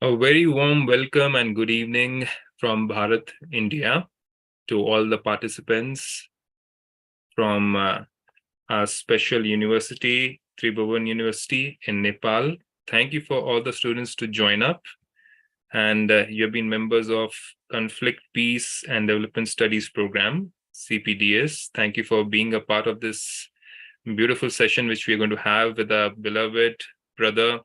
A very warm welcome and good evening from Bharat, India, to all the participants from our special university, Tribhuvan University in Nepal. Thank you for all the students to join up. And you have been members of Conflict, Peace and Development Studies Program, CPDS. Thank you for being a part of this beautiful session, which we are going to have with our beloved brother,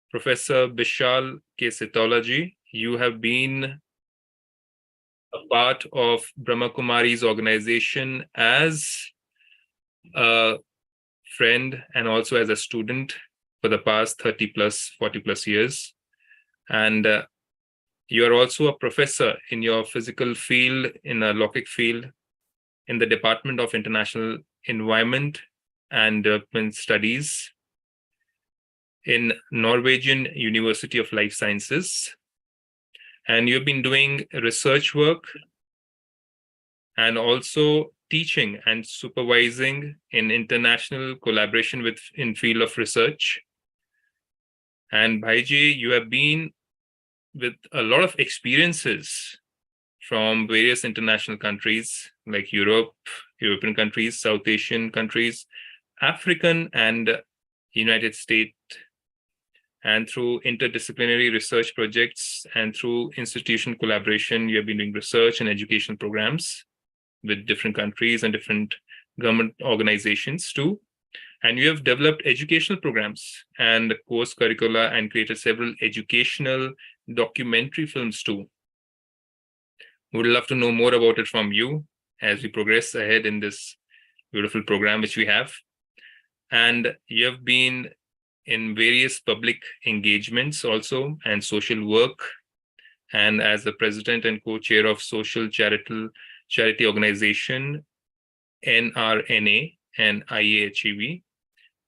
Professor Bishal K. Sitaula ji. You have been a part of Brahma Kumari's organization as a friend and also as a student for the past 30 plus, 40 plus years. And you are also a professor in your physical field, in a lockic field, in the Department of International Environment and Development Studies in Norwegian University of Life Sciences. And you've been doing research work and also teaching and supervising in international collaboration in field of research. And Bhaiji, you have been with a lot of experiences from various international countries like European countries, South Asian countries, African and United States. And through interdisciplinary research projects and through institution collaboration, you have been doing research and educational programs with different countries and different government organizations too. And you have developed educational programs and course curricula and created several educational documentary films too. Would love to know more about it from you as we progress ahead in this beautiful program which we have. And you have been in various public engagements also and social work, and as the president and co-chair of social charity organization NRNA and lAHV,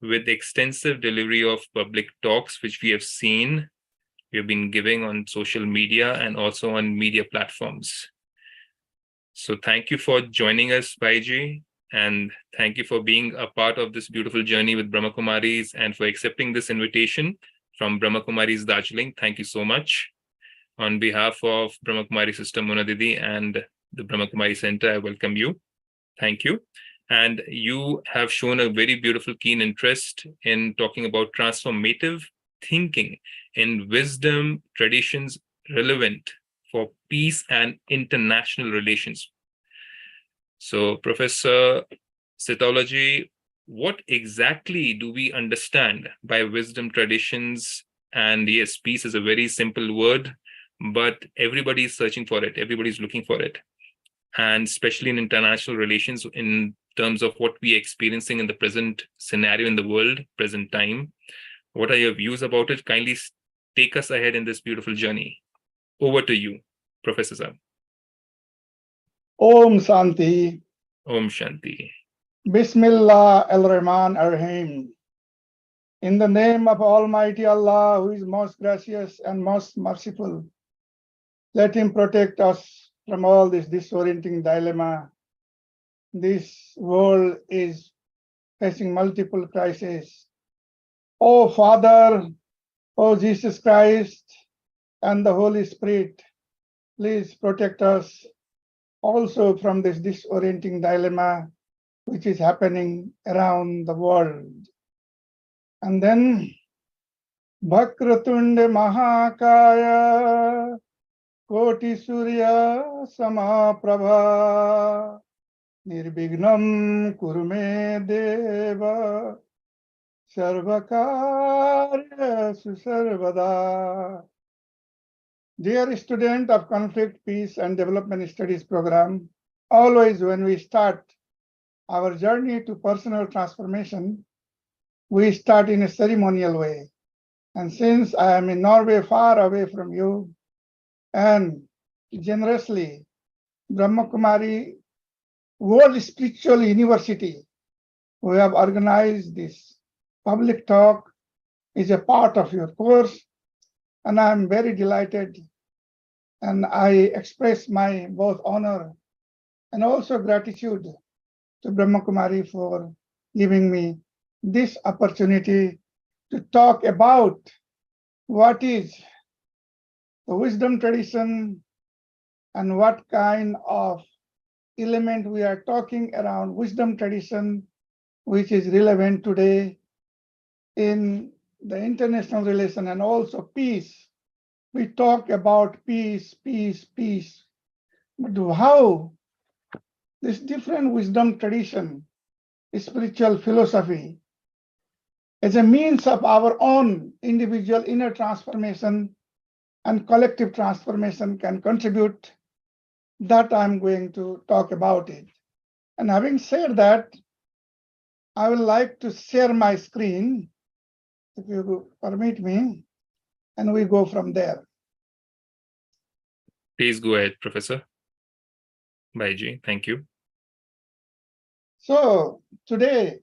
with extensive delivery of public talks which we have seen we have been giving on social media and also on media platforms. So thank you for joining us, Bhaiji. And thank you for being a part of this beautiful journey with Brahma Kumaris and for accepting this invitation from Brahma Kumaris Darjeeling. Thank you so much. On behalf of Brahma Kumari Sister Mona Didi and the Brahma Kumari Center, I welcome you. Thank you. And you have shown a very beautiful, keen interest in talking about transformative thinking in wisdom traditions relevant for peace and international relations. So, Professor Sitaula ji, what exactly do we understand by wisdom traditions? And yes, peace is a very simple word, but everybody is searching for it. Everybody's looking for it. And especially in international relations, in terms of what we are experiencing in the present scenario in the world, present time. What are your views about it? Kindly take us ahead in this beautiful journey. Over to you, Professor Sir. Om Shanti. Om Shanti. Bismillah ar-Rahman ar-Rahim. In the name of Almighty Allah, who is most gracious and most merciful, let Him protect us from all this disorienting dilemma. This world is facing multiple crises. O Father, O Jesus Christ, and the Holy Spirit, please protect us also from this disorienting dilemma which is happening around the world. And then, Bhakratunde Mahakaya Koti Surya Samaprabha Nirvignam Kurume Deva Sarvakarya Susarvada. Dear student of Conflict, Peace and Development Studies program, always when we start our journey to personal transformation, we start in a ceremonial way. And since I am in Norway, far away from you, and generously, Brahma Kumari World Spiritual University, we have organized this public talk, is a part of your course. And I'm very delighted, and I express my both honor and also gratitude to Brahma Kumari for giving me this opportunity to talk about what is the wisdom tradition and what kind of element we are talking around wisdom tradition, which is relevant today in the international relation and also peace. We talk about peace, peace, peace. But how this different wisdom tradition, spiritual philosophy, as a means of our own individual inner transformation and collective transformation can contribute, that I'm going to talk about it. And having said that, I would like to share my screen, if you permit me, and we go from there. Please go ahead, Professor. Baiji, thank you. So today,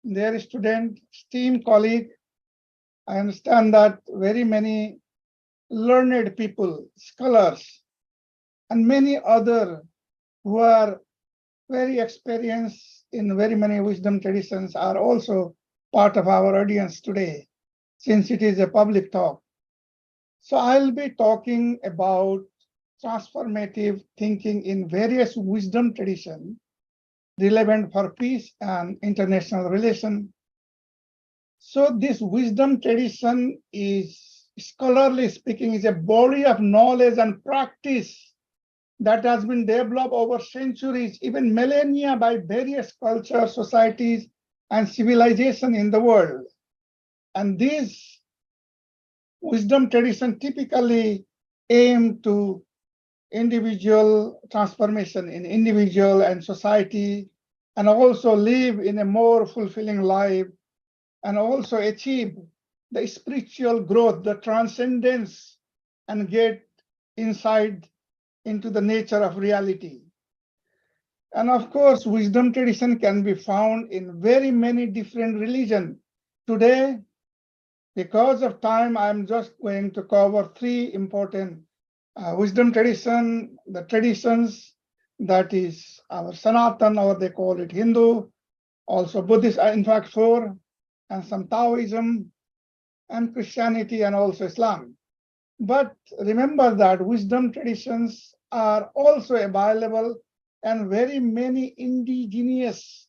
dear student, esteemed colleague, I understand that very many learned people, scholars, and many other who are very experienced in very many wisdom traditions are also part of our audience today, since it is a public talk. So I'll be talking about transformative thinking in various wisdom traditions relevant for peace and international relation. So this wisdom tradition is, scholarly speaking, is a body of knowledge and practice that has been developed over centuries, even millennia, by various cultures, societies, and civilization in the world. And these wisdom tradition typically aim to individual transformation in individual and society, and also live in a more fulfilling life, and also achieve the spiritual growth, the transcendence, and get inside into the nature of reality. And of course, wisdom tradition can be found in very many different religions. Today, because of time, I'm just going to cover three important wisdom tradition, the traditions, that is our Sanatan, or they call it Hindu, also Buddhist, in fact, four, and some Taoism, and Christianity, and also Islam. But remember that wisdom traditions are also available, and very many indigenous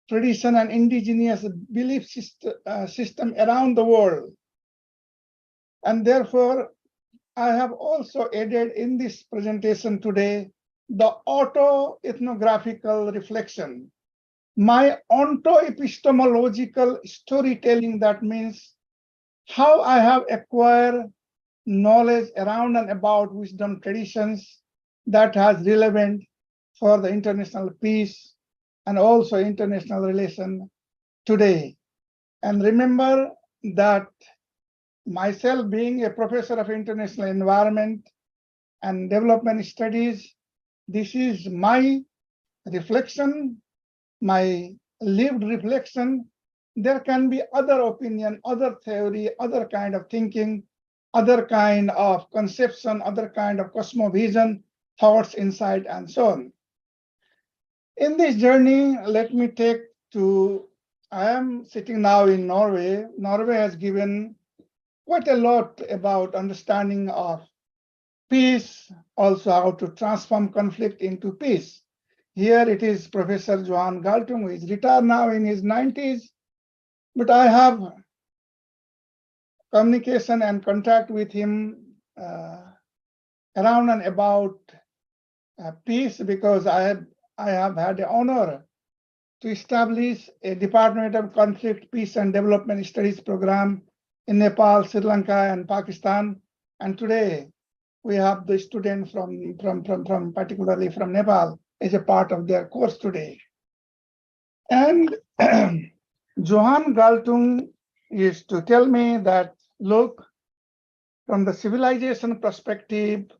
tradition and indigenous belief system around the world. And therefore, I have also added in this presentation today the auto-ethnographical reflection, my onto-epistemological storytelling. That means how I have acquired knowledge around and about wisdom traditions that has relevant for the international peace and also international relation today. And remember that myself being a professor of international environment and development studies, this is my reflection, my lived reflection. There can be other opinion, other theory, other kind of thinking, other kind of conception, other kind of cosmovision, thoughts, insight, and so on. In this journey, let me take to, I am sitting now in Norway. Norway has given quite a lot about understanding of peace, also how to transform conflict into peace. Here it is Professor Johan Galtung, who is retired now in his 90s, but I have communication and contact with him around and about peace, because I have had the honor to establish a Department of Conflict, Peace and Development Studies program in Nepal, Sri Lanka, and Pakistan. And today we have the students from particularly from Nepal as a part of their course today. And Johan Galtung used to tell me that, look, from the civilization perspective,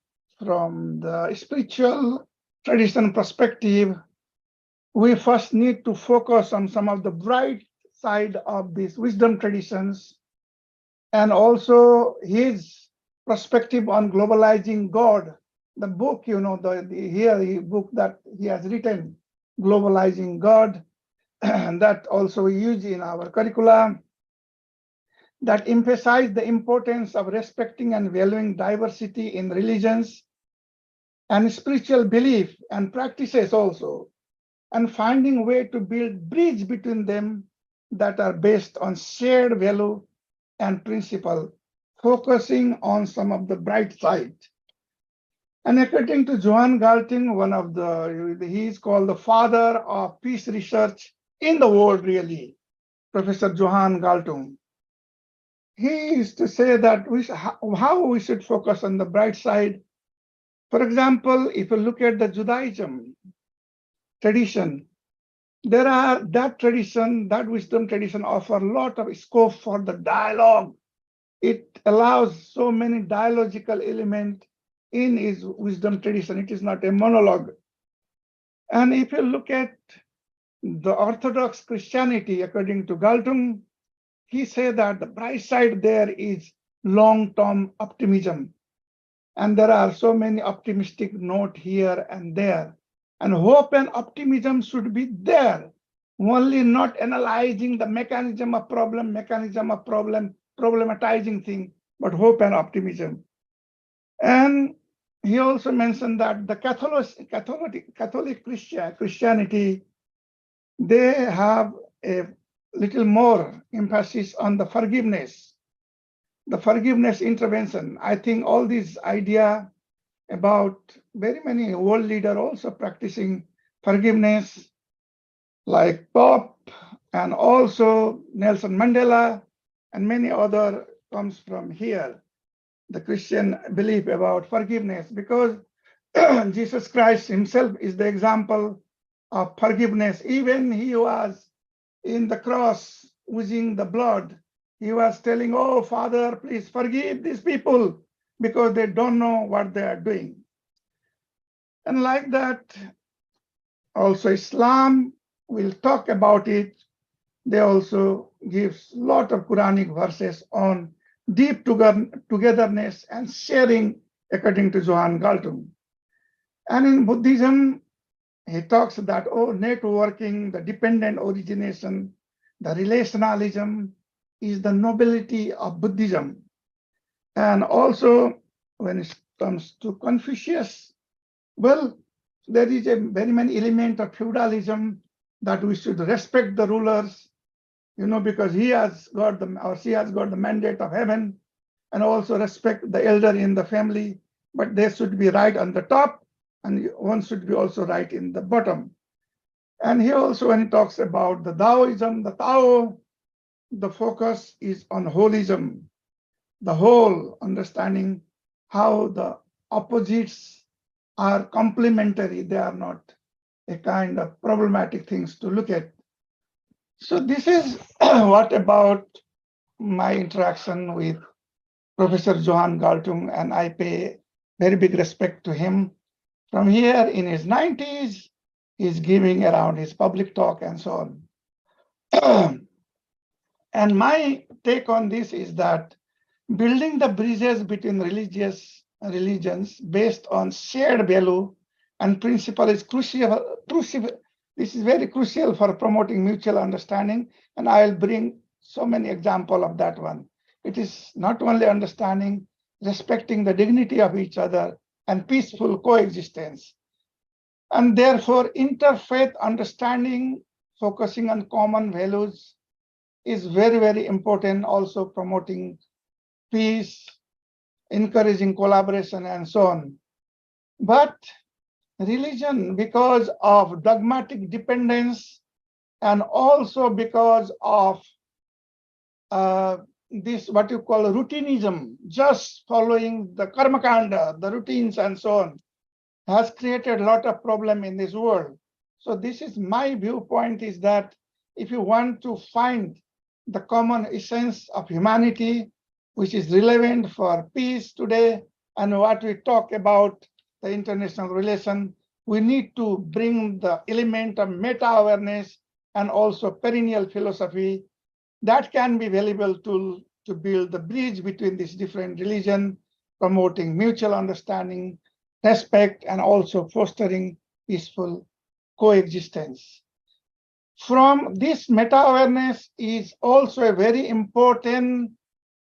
from the spiritual tradition perspective, we first need to focus on some of the bright side of these wisdom traditions, and also his perspective on globalizing God. The book, the book that he has written, Globalizing God, and that also we use in our curricula. that emphasize the importance of respecting and valuing diversity in religions and spiritual belief and practices also, and finding a way to build bridge between them that are based on shared value and principle, focusing on some of the bright side. And according to Johan Galtung, he is called the father of peace research in the world, really, Professor Johan Galtung. He used to say that how we should focus on the bright side. For example, if you look at the Judaism tradition, that wisdom tradition offer a lot of scope for the dialogue. It allows so many dialogical elements in his wisdom tradition. It is not a monologue. And if you look at the Orthodox Christianity, according to Galtung, he said that the bright side there is long-term optimism. And there are so many optimistic notes here and there. And hope and optimism should be there, only not analyzing the mechanism of problem, problematizing thing, but hope and optimism. And he also mentioned that the Catholic Christianity, they have a little more emphasis on the forgiveness intervention. I think all these idea about very many world leaders also practicing forgiveness, like Prof and also Nelson Mandela and many other comes from here. The Christian belief about forgiveness, because Jesus Christ himself is the example of forgiveness. Even he was in the cross oozing the blood. He was telling, oh, Father, please forgive these people because they don't know what they are doing. And like that, also Islam will talk about it. They also give a lot of Quranic verses on deep togetherness and sharing, according to Johan Galtung. And in Buddhism, he talks that, networking, the dependent origination, the relationalism is the nobility of Buddhism. And also, when it comes to Confucius, well, there is a very many element of feudalism that we should respect the rulers, because he has got she has got the mandate of heaven, and also respect the elder in the family, but they should be right on the top, and one should be also right in the bottom. And he also, when he talks about the Taoism, the Tao, the focus is on holism, the whole, understanding how the opposites are complementary. They are not a kind of problematic things to look at. So this is what about my interaction with Professor Johan Galtung, and I pay very big respect to him. From here in his 90s, he's giving around his public talk and so on. And my take on this is that building the bridges between religions based on shared value and principle is crucial. This is very crucial for promoting mutual understanding, and I'll bring so many examples of that one. It is not only understanding, respecting the dignity of each other and peaceful coexistence. And therefore, interfaith understanding, focusing on common values, is very, very important, also promoting peace, encouraging collaboration, and so on. But religion, because of dogmatic dependence and also because of this, what you call routinism, just following the karma kanda, the routines and so on, has created a lot of problem in this world. So this is my viewpoint, is that if you want to find the common essence of humanity, which is relevant for peace today, and what we talk about the international relation, we need to bring the element of meta-awareness and also perennial philosophy that can be valuable tool to build the bridge between these different religions, promoting mutual understanding, respect, and also fostering peaceful coexistence. From this meta-awareness is also a very important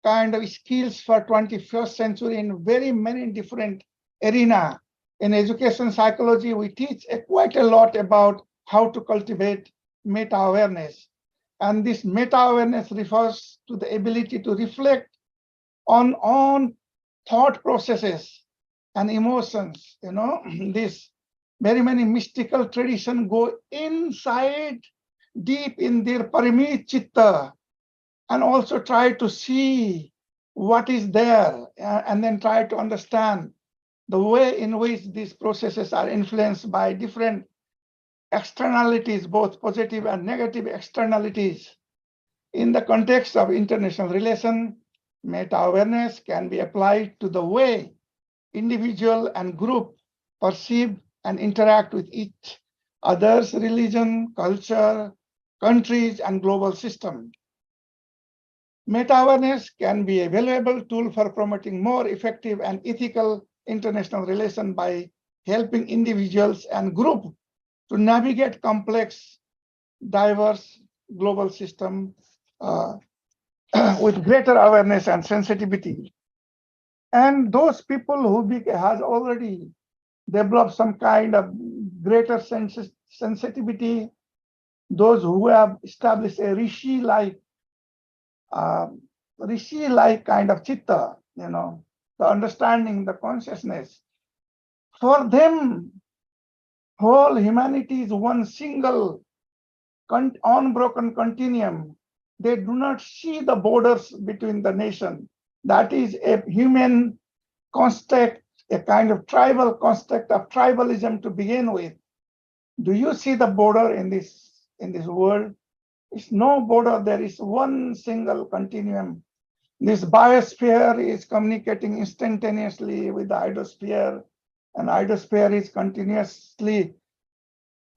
kind of skills for 21st century in very many different arena. In education psychology, we teach quite a lot about how to cultivate meta-awareness. And this meta-awareness refers to the ability to reflect on thought processes and emotions. This very many mystical tradition go inside deep in their paramit chitta and also try to see what is there and then try to understand the way in which these processes are influenced by different externalities, both positive and negative externalities. In the context of international relation, meta-awareness can be applied to the way individual and group perceive and interact with each other's religion, culture, countries, and global system. Meta-awareness can be a valuable tool for promoting more effective and ethical international relations by helping individuals and groups to navigate complex, diverse global systems with greater awareness and sensitivity. And those people who has already developed some kind of greater sensitivity, those who have established a rishi-like kind of chitta, the understanding, the consciousness. For them, whole humanity is one single unbroken continuum. They do not see the borders between the nation. That is a human construct, a kind of tribal construct of tribalism to begin with. Do you see the border in this world? It's no border. There is one single continuum. This biosphere is communicating instantaneously with the hydrosphere, and hydrosphere is continuously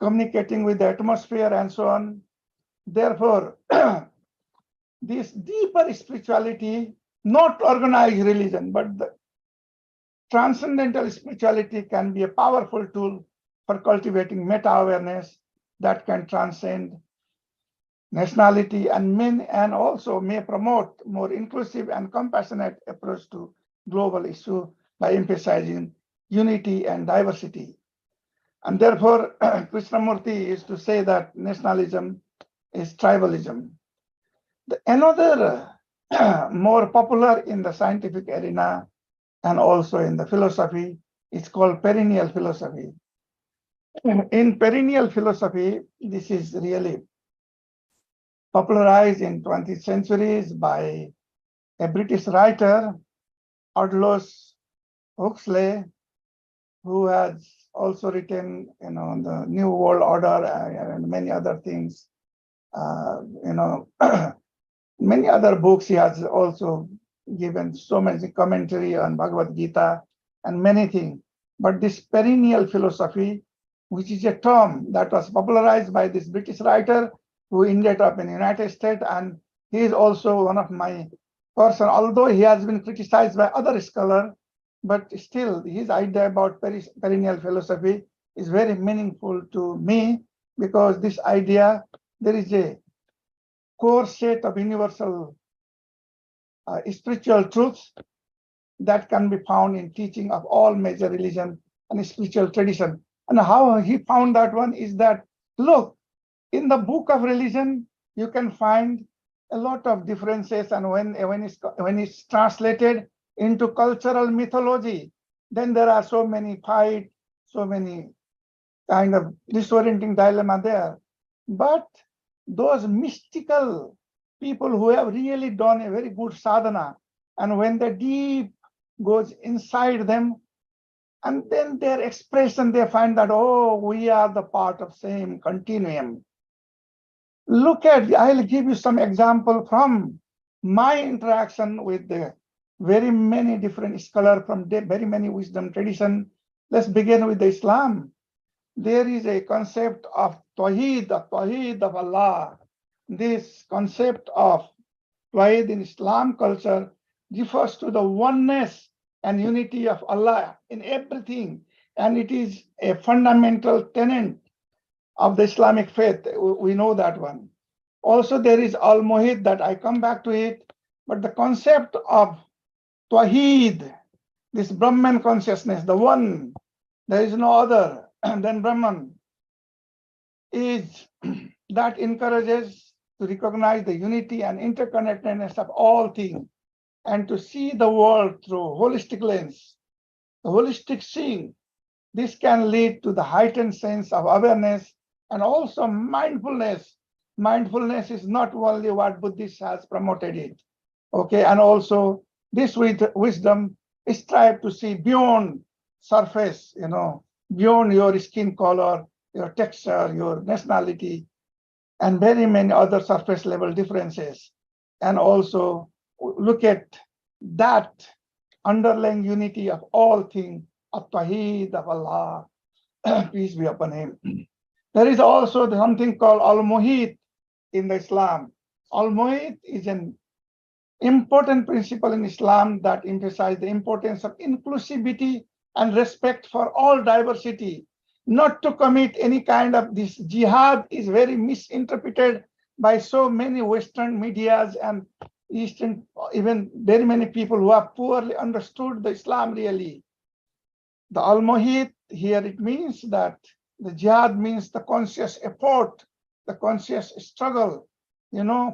communicating with the atmosphere and so on. Therefore, this deeper spirituality, not organized religion, but the transcendental spirituality can be a powerful tool for cultivating meta-awareness that can transcend nationality and also may promote more inclusive and compassionate approach to global issue by emphasizing unity and diversity. And therefore, Krishnamurti used to say that nationalism is tribalism. Another more popular in the scientific arena and also in the philosophy is called perennial philosophy. In perennial philosophy, this is really popularized in 20th centuries by a British writer, Aldous Huxley, who has also written, the New World Order and many other things. Many other books. He has also given so many commentary on Bhagavad Gita and many things. But this perennial philosophy, which is a term that was popularized by this British writer who ended up in the United States, and he is also one of my person, although he has been criticized by other scholars, but still his idea about perennial philosophy is very meaningful to me, because this idea, there is a core set of universal spiritual truths that can be found in teaching of all major religion and spiritual tradition. And how he found that one is that, look, in the book of religion, you can find a lot of differences, and when it's translated into cultural mythology, then there are so many fights, so many kind of disorienting dilemma there. But those mystical people who have really done a very good sadhana, and when the deep goes inside them, and then their expression, they find that, oh, we are the part of same continuum. Look at, I'll give you some example from my interaction with the very many different scholars from very many wisdom tradition. Let's begin with the Islam. There is a concept of Tawheed of Allah. This concept of Tawheed in Islam culture refers to the oneness and unity of Allah in everything. And it is a fundamental tenet of the Islamic faith. We know that one. Also, there is Al-Muhid, that I come back to it. But the concept of Tawheed, this Brahman consciousness, the one, there is no other than Brahman, is that encourages to recognize the unity and interconnectedness of all things and to see the world through holistic lens, the holistic seeing. This can lead to the heightened sense of awareness and also mindfulness. Mindfulness is not only what Buddhist has promoted it, okay, and also this wisdom strive to see beyond surface, beyond your skin color, your texture, your nationality, and very many other surface level differences, and also look at that underlying unity of all things, of Tawheed, of Allah, peace be upon him. There is also something called al-Muhit in the Islam. Al-Muhit is an important principle in Islam that emphasizes the importance of inclusivity and respect for all diversity. Not to commit any kind of this jihad is very misinterpreted by so many Western medias and Eastern, even very many people who have poorly understood the Islam really. The al-Muhit here, it means that the jihad means the conscious effort, the conscious struggle,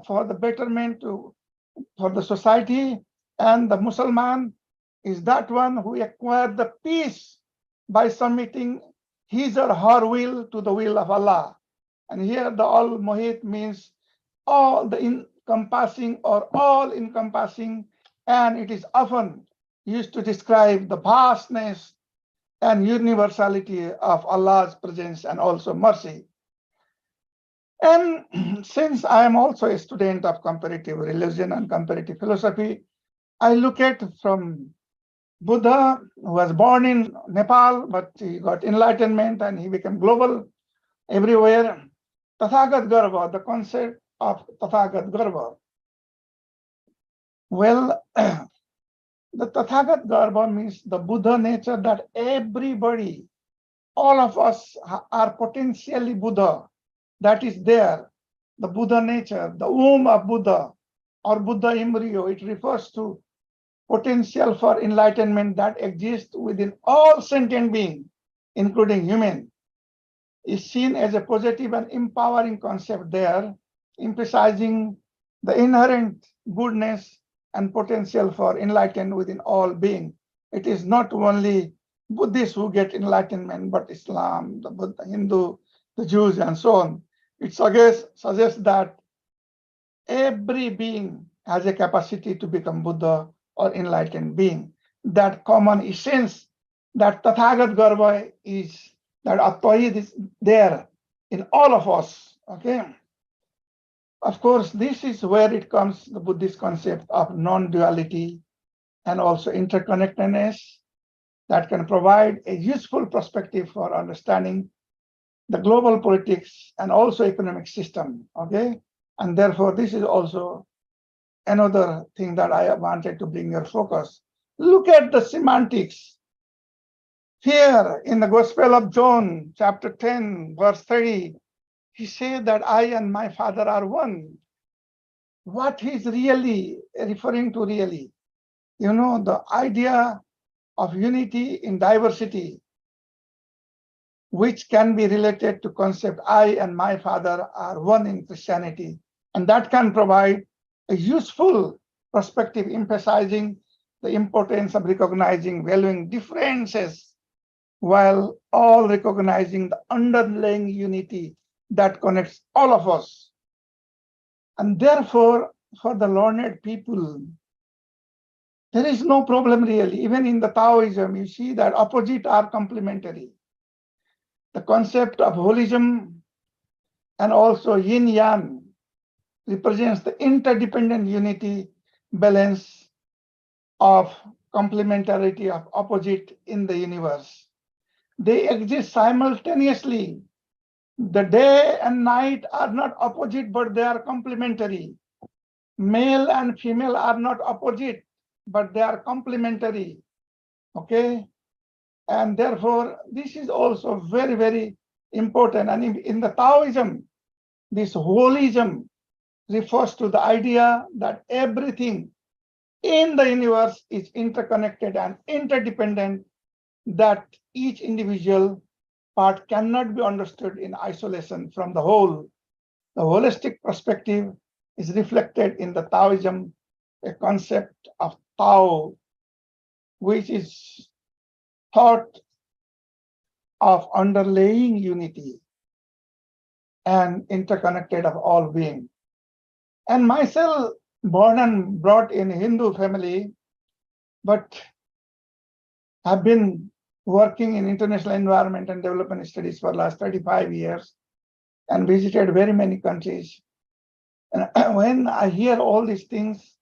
for the betterment for the society, and the Muslim is that one who acquired the peace by submitting his or her will to the will of Allah. And here the al-Muhit means all the encompassing or all encompassing, and it is often used to describe the vastness and universality of Allah's presence and also mercy. And since I am also a student of comparative religion and comparative philosophy, I look at from Buddha, who was born in Nepal, but he got enlightenment and he became global everywhere. Tathagat Garva, the concept of Tathagat Garva. Well, the Tathagat Garva means the Buddha nature that everybody, all of us are potentially Buddha. That is there, the Buddha nature, the womb of Buddha or Buddha embryo. It refers to potential for enlightenment that exists within all sentient beings, including human, is seen as a positive and empowering concept there, emphasizing the inherent goodness and potential for enlightenment within all beings. It is not only Buddhists who get enlightenment, but Islam, the Buddha, Hindu, the Jews, and so on. It suggests that every being has a capacity to become Buddha or enlightened being. That common essence, that Tathagat Garva is, that Atwahid is there in all of us, okay? Of course, this is where it comes, the Buddhist concept of non-duality and also interconnectedness that can provide a useful perspective for understanding the global politics and also economic system, okay? And therefore, this is also another thing that I wanted to bring your focus. Look at the semantics. Here in the Gospel of John, chapter 10, verse 30, he said that I and my Father are one. What he's really referring to really, the idea of unity in diversity, which can be related to concept I and my Father are one in Christianity. And that can provide a useful perspective emphasizing the importance of recognizing, valuing differences while all recognizing the underlying unity that connects all of us. And therefore, for the learned people, there is no problem really. Even in the Taoism, you see that opposites are complementary. The concept of holism and also yin-yang represents the interdependent unity, balance of complementarity of opposite in the universe. They exist simultaneously. The day and night are not opposite, but they are complementary. Male and female are not opposite, but they are complementary, okay? And therefore, this is also very, very important. And in the Taoism, this holism refers to the idea that everything in the universe is interconnected and interdependent, that each individual part cannot be understood in isolation from the whole. The holistic perspective is reflected in the Taoism, a concept of Tao, which is thought of underlying unity and interconnected of all being. And myself, born and brought in a Hindu family, but have been working in international environment and development studies for the last 35 years and visited very many countries. And when I hear all these things,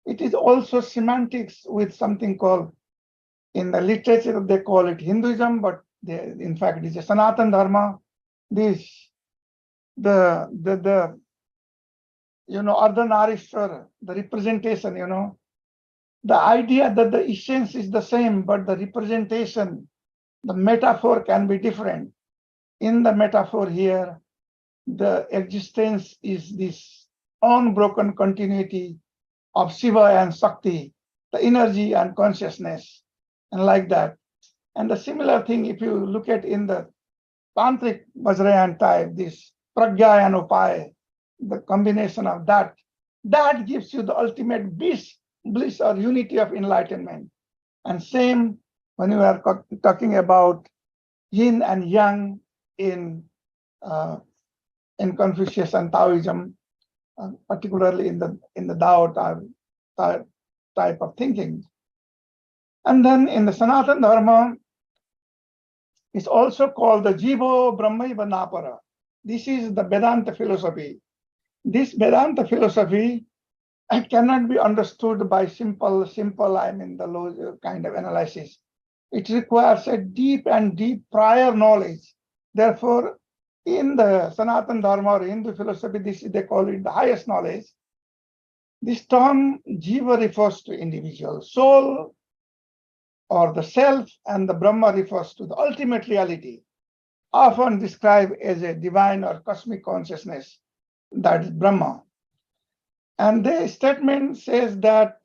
it is also semantics with something called, in the literature, they call it Hinduism, but in fact, it's a Sanatan Dharma. This, the Ardhanarishwar, the representation, the idea that the essence is the same, but the representation, the metaphor can be different. In the metaphor here, the existence is this unbroken continuity of Shiva and Shakti, the energy and consciousness, and like that. And the similar thing, if you look at in the Tantric Vajrayana type, this Pragya and Upaya, the combination of that gives you the ultimate bliss or unity of enlightenment. And same when you are talking about yin and yang in Confucius and Taoism, particularly in the Tao type of thinking. And then in the Sanatan Dharma, it's also called the Jivo Brahmaiva Napara. This is the Vedanta philosophy. This Vedanta philosophy cannot be understood by simple, the low kind of analysis. It requires a deep prior knowledge. Therefore, in the Sanatan Dharma or Hindu philosophy, they call it the highest knowledge. This term Jiva refers to individual soul or the self, and the Brahma refers to the ultimate reality, often described as a divine or cosmic consciousness, that is Brahma. And the statement says that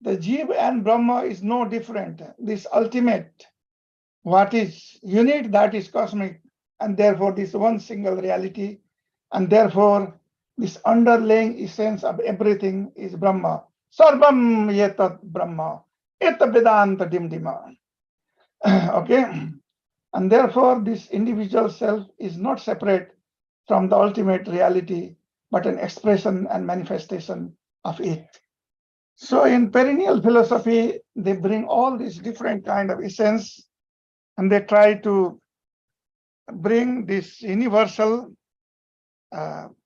the Jiva and Brahma is no different. This ultimate, what is unit, that is cosmic, and therefore this one single reality, and therefore this underlying essence of everything is Brahma. Sarvam yetat Brahma, eta Vedanta dimdima. Okay? And therefore this individual self is not separate from the ultimate reality, but an expression and manifestation of it. So in perennial philosophy, they bring all these different kind of essence, and they try to bring this universal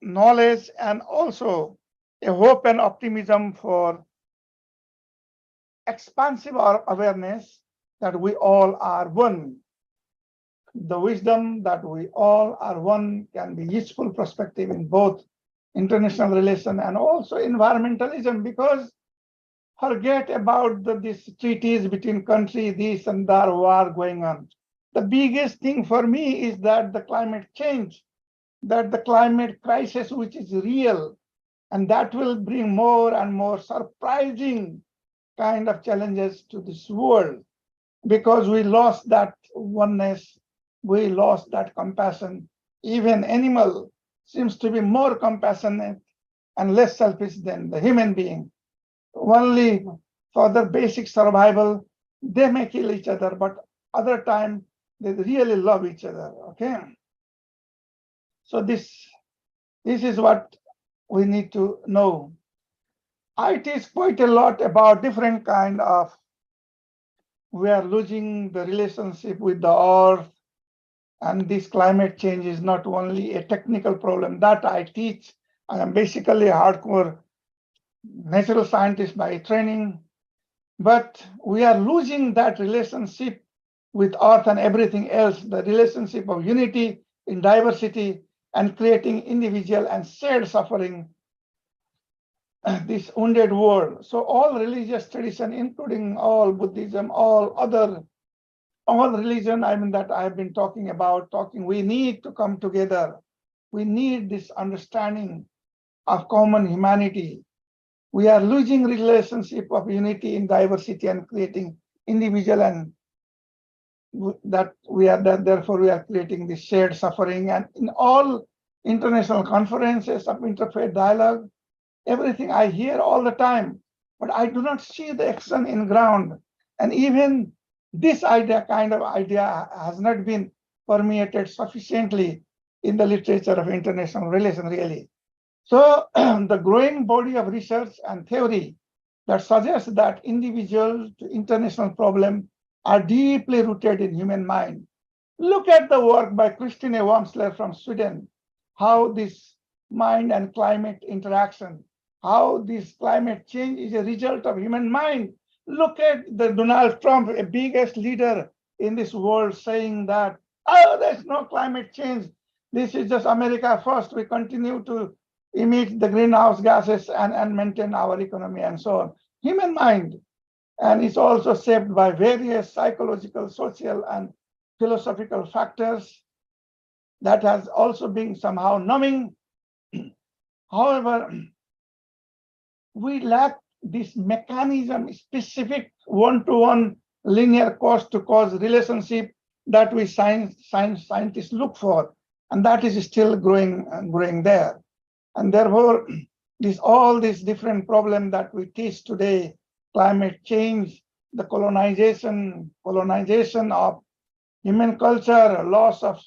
knowledge and also a hope and optimism for expansive awareness that we all are one. The wisdom that we all are one can be useful perspective in both international relation and also environmentalism, because forget about these treaties between countries, this and that war going on. The biggest thing for me is that the climate change, that the climate crisis, which is real, and that will bring more and more surprising kind of challenges to this world, because we lost that oneness, we lost that compassion. Even animal seems to be more compassionate and less selfish than the human being. Only for the basic survival, they may kill each other, but other time they really love each other. Okay. So this is what we need to know. I teach quite a lot about different kind of, we are losing the relationship with the earth, and this climate change is not only a technical problem that I teach. I am basically a hardcore natural scientist by training, but we are losing that relationship with earth and everything else, the relationship of unity in diversity, and creating individual and shared suffering, this wounded world. So all religious tradition, including all Buddhism, all religion, that I have been talking about, we need to come together. We need this understanding of common humanity. We are losing relationship of unity in diversity and creating individual, and therefore we are creating this shared suffering. And in all international conferences of interfaith dialogue, everything I hear all the time, but I do not see the action in ground. And even this kind of idea has not been permeated sufficiently in the literature of international relations, really. So the growing body of research and theory that suggests that individual to international problems are deeply rooted in human mind. Look at the work by Christine Wamsler from Sweden, how this mind and climate interaction, how this climate change is a result of human mind. Look at the Donald Trump, a biggest leader in this world, saying that, oh, there's no climate change. This is just America first. We continue to emit the greenhouse gases and maintain our economy and so on. Human mind. And it's also shaped by various psychological, social, and philosophical factors that has also been somehow numbing. However, we lack this mechanism, specific one-to-one linear cause-to-cause relationship that we scientists look for, and that is still growing there. And therefore, all these different problems that we teach today, climate change, the colonization of human culture, loss of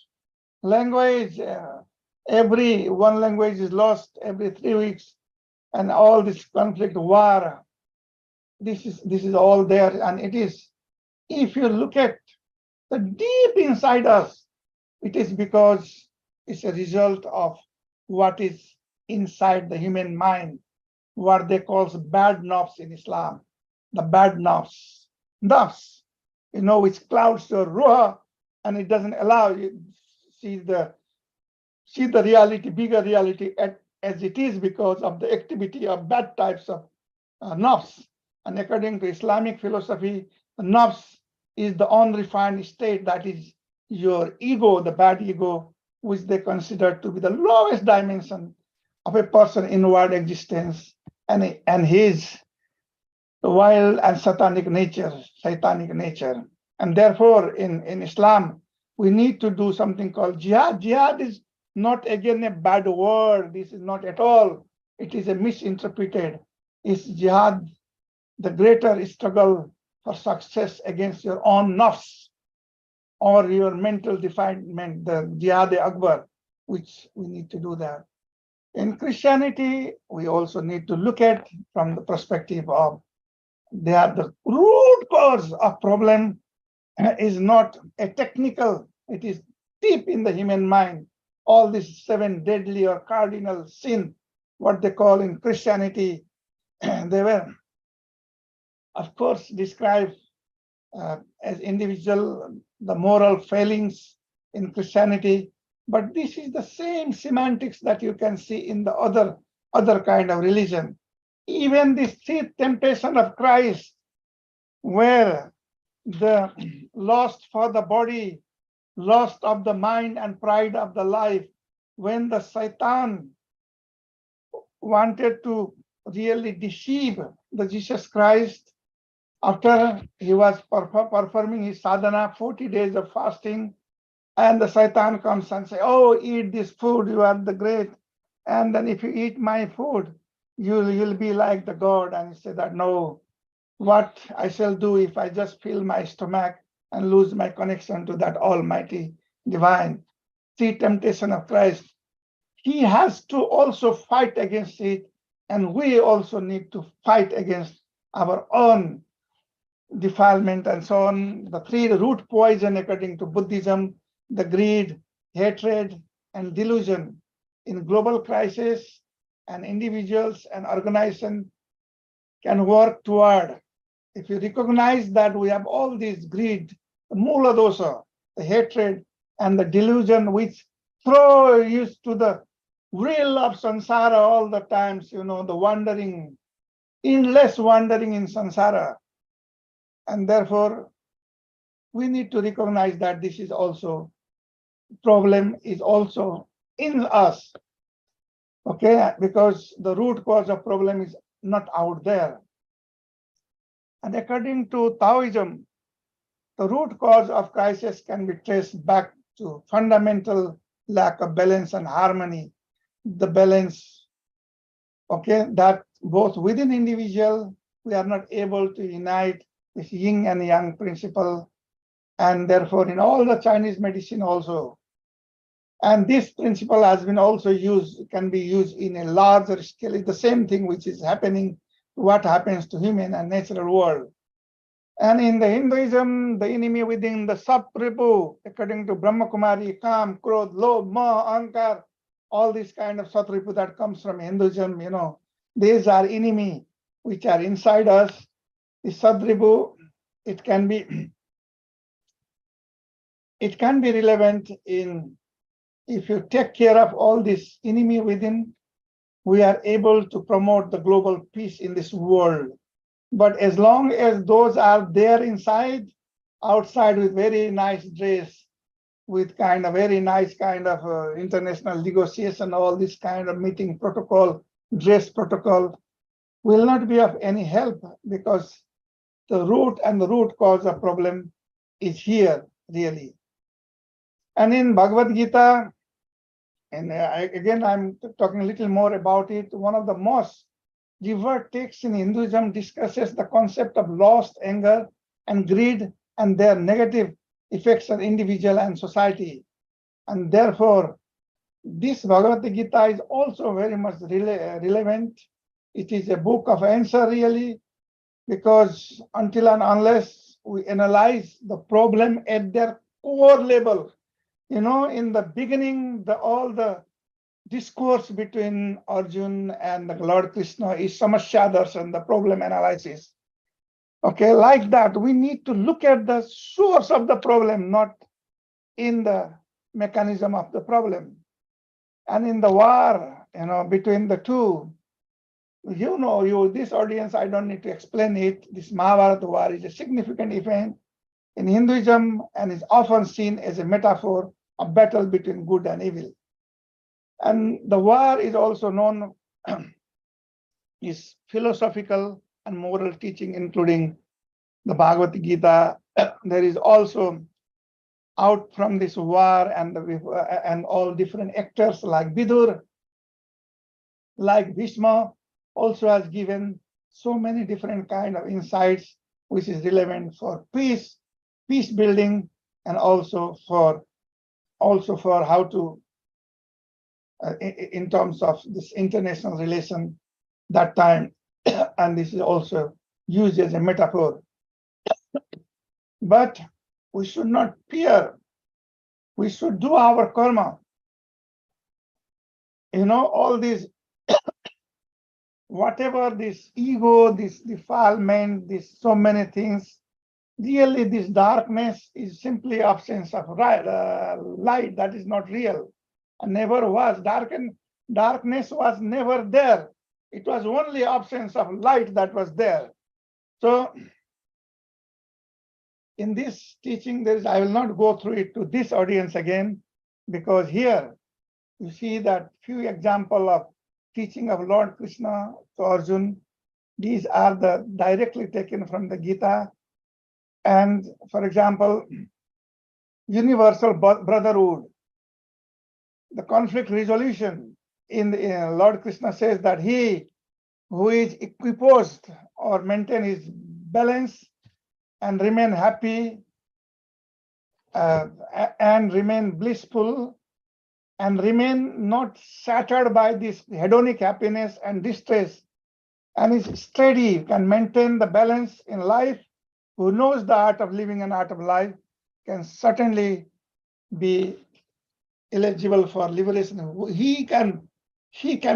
language, every one language is lost every 3 weeks, and all this conflict, war, this is all there. And it is, if you look at the deep inside us, it is because it's a result of what is inside the human mind, what they call bad nafs in Islam, the bad nafs, which clouds your ruha, and it doesn't allow you see the reality, bigger reality as it is because of the activity of bad types of nafs. And according to Islamic philosophy, the nafs is the unrefined state, that is your ego, the bad ego, which they consider to be the lowest dimension of a person's inward existence and his wild and satanic nature. And therefore, in Islam, we need to do something called jihad. Jihad is not, again, a bad word. This is not at all. It is a misinterpreted. It's jihad, the greater struggle for success against your own nafs or your mental defilement, the jihad akbar, which we need to do that. In Christianity, we also need to look at from the perspective of the root cause of problem is not a technical, it is deep in the human mind. All these 7 deadly or cardinal sin, what they call in Christianity, they were, of course, described as individual, the moral failings in Christianity, but this is the same semantics that you can see in the other kind of religion. Even the 3 temptation of Christ, where the lust for the body, lust of the mind, and pride of the life, when the Satan wanted to really deceive the Jesus Christ, after he was performing his sadhana, 40 days of fasting, and the Satan comes and say, oh, eat this food, you are the great. And then if you eat my food, you'll be like the God. And he said that, no, what I shall do if I just fill my stomach and lose my connection to that almighty divine. 3 temptation of Christ. He has to also fight against it, and we also need to fight against our own defilement and so on. The 3 root poison, according to Buddhism, the greed, hatred, and delusion in global crisis, and individuals and organizations can work toward. If you recognize that we have all these greed, the mula dosa, the hatred, and the delusion, which throw you to the wheel of samsara all the times, the wandering, endless wandering in samsara. And therefore, we need to recognize that this is also, problem is also in us, okay? Because the root cause of problem is not out there. And according to Taoism, the root cause of crisis can be traced back to fundamental lack of balance and harmony. The balance, okay, that both within individual, we are not able to unite this yin and yang principle, and therefore in all the Chinese medicine also. And this principle has been also used, can be used in a larger scale. It's the same thing which is happening, what happens to human and natural world. And in the Hinduism, the enemy within the Sapripu, according to Brahma Kumari, Kam, Krodh, Lobh, Moh, Ankar, all these kind of Satripu that comes from Hinduism, these are enemy which are inside us. The Satripu, it can be relevant in, if you take care of all this enemy within, we are able to promote the global peace in this world. But as long as those are there inside, outside with very nice dress, with kind of very nice kind of international negotiation, all this kind of meeting protocol, dress protocol, will not be of any help, because the root and the root cause of problem is here, really. And in Bhagavad Gita, and again, I'm talking a little more about it, one of the most revered texts in Hinduism discusses the concept of lust, anger, and greed, and their negative effects on individual and society. And therefore, this Bhagavad Gita is also very much relevant. It is a book of answer, really, because until and unless we analyze the problem at their core level, in the beginning, all the discourse between Arjun and the Lord Krishna is samasya darshan, the problem analysis. Okay, like that, we need to look at the source of the problem, not in the mechanism of the problem. And in the war, between the two, this audience, I don't need to explain it. This Mahabharata war is a significant event in Hinduism and is often seen as a metaphor of battle between good and evil. And the war is also known is philosophical and moral teaching, including the Bhagavad Gita. There is also out from this war and all different actors like Vidur, like Bhishma, also has given so many different kind of insights, which is relevant for peace building, and also for how to in terms of this international relation that time, and this is also used as a metaphor. But we should not fear. We should do our karma. All these, whatever this ego, this defilement, this so many things, really this darkness is simply absence of light that is not real. And never was. Darkness was never there. It was only absence of light that was there. So in this teaching, I will not go through it to this audience again, because here you see that few examples of teaching of Lord Krishna to Arjun. These are directly taken from the Gita. And for example, universal brotherhood, the conflict resolution. In Lord Krishna says that he who is equiposed or maintain his balance and remain happy and remain blissful and remain not shattered by this hedonic happiness and distress, and is steady, can maintain the balance in life, who knows the art of living and art of life, can certainly be eligible for liberation. He can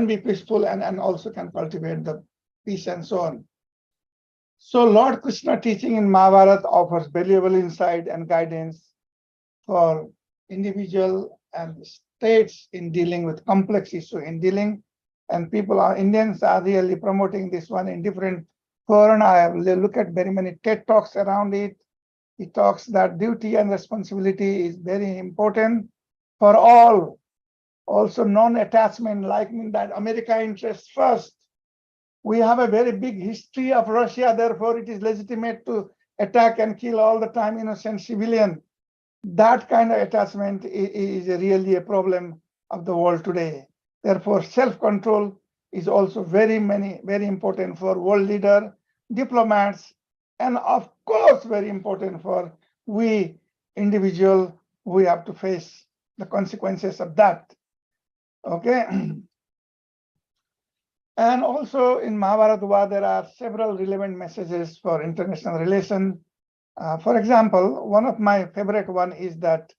be peaceful and also can cultivate the peace and so on. So Lord Krishna teaching in Mahabharata offers valuable insight and guidance for individual and states in dealing with complex issue and Indians are really promoting this one in different forum. I have looked at very many TED Talks around it. He talks that duty and responsibility is very important for all. Also non-attachment, like that America interests first. We have a very big history of Russia, therefore it is legitimate to attack and kill all the time innocent civilian. That kind of attachment is really a problem of the world today. Therefore, self-control is also very important for world leader, diplomats, and of course, very important for we individual. We have to face the consequences of that. Okay. And also in Mahabharata, there are several relevant messages for international relation. For example, one of my favorite one is that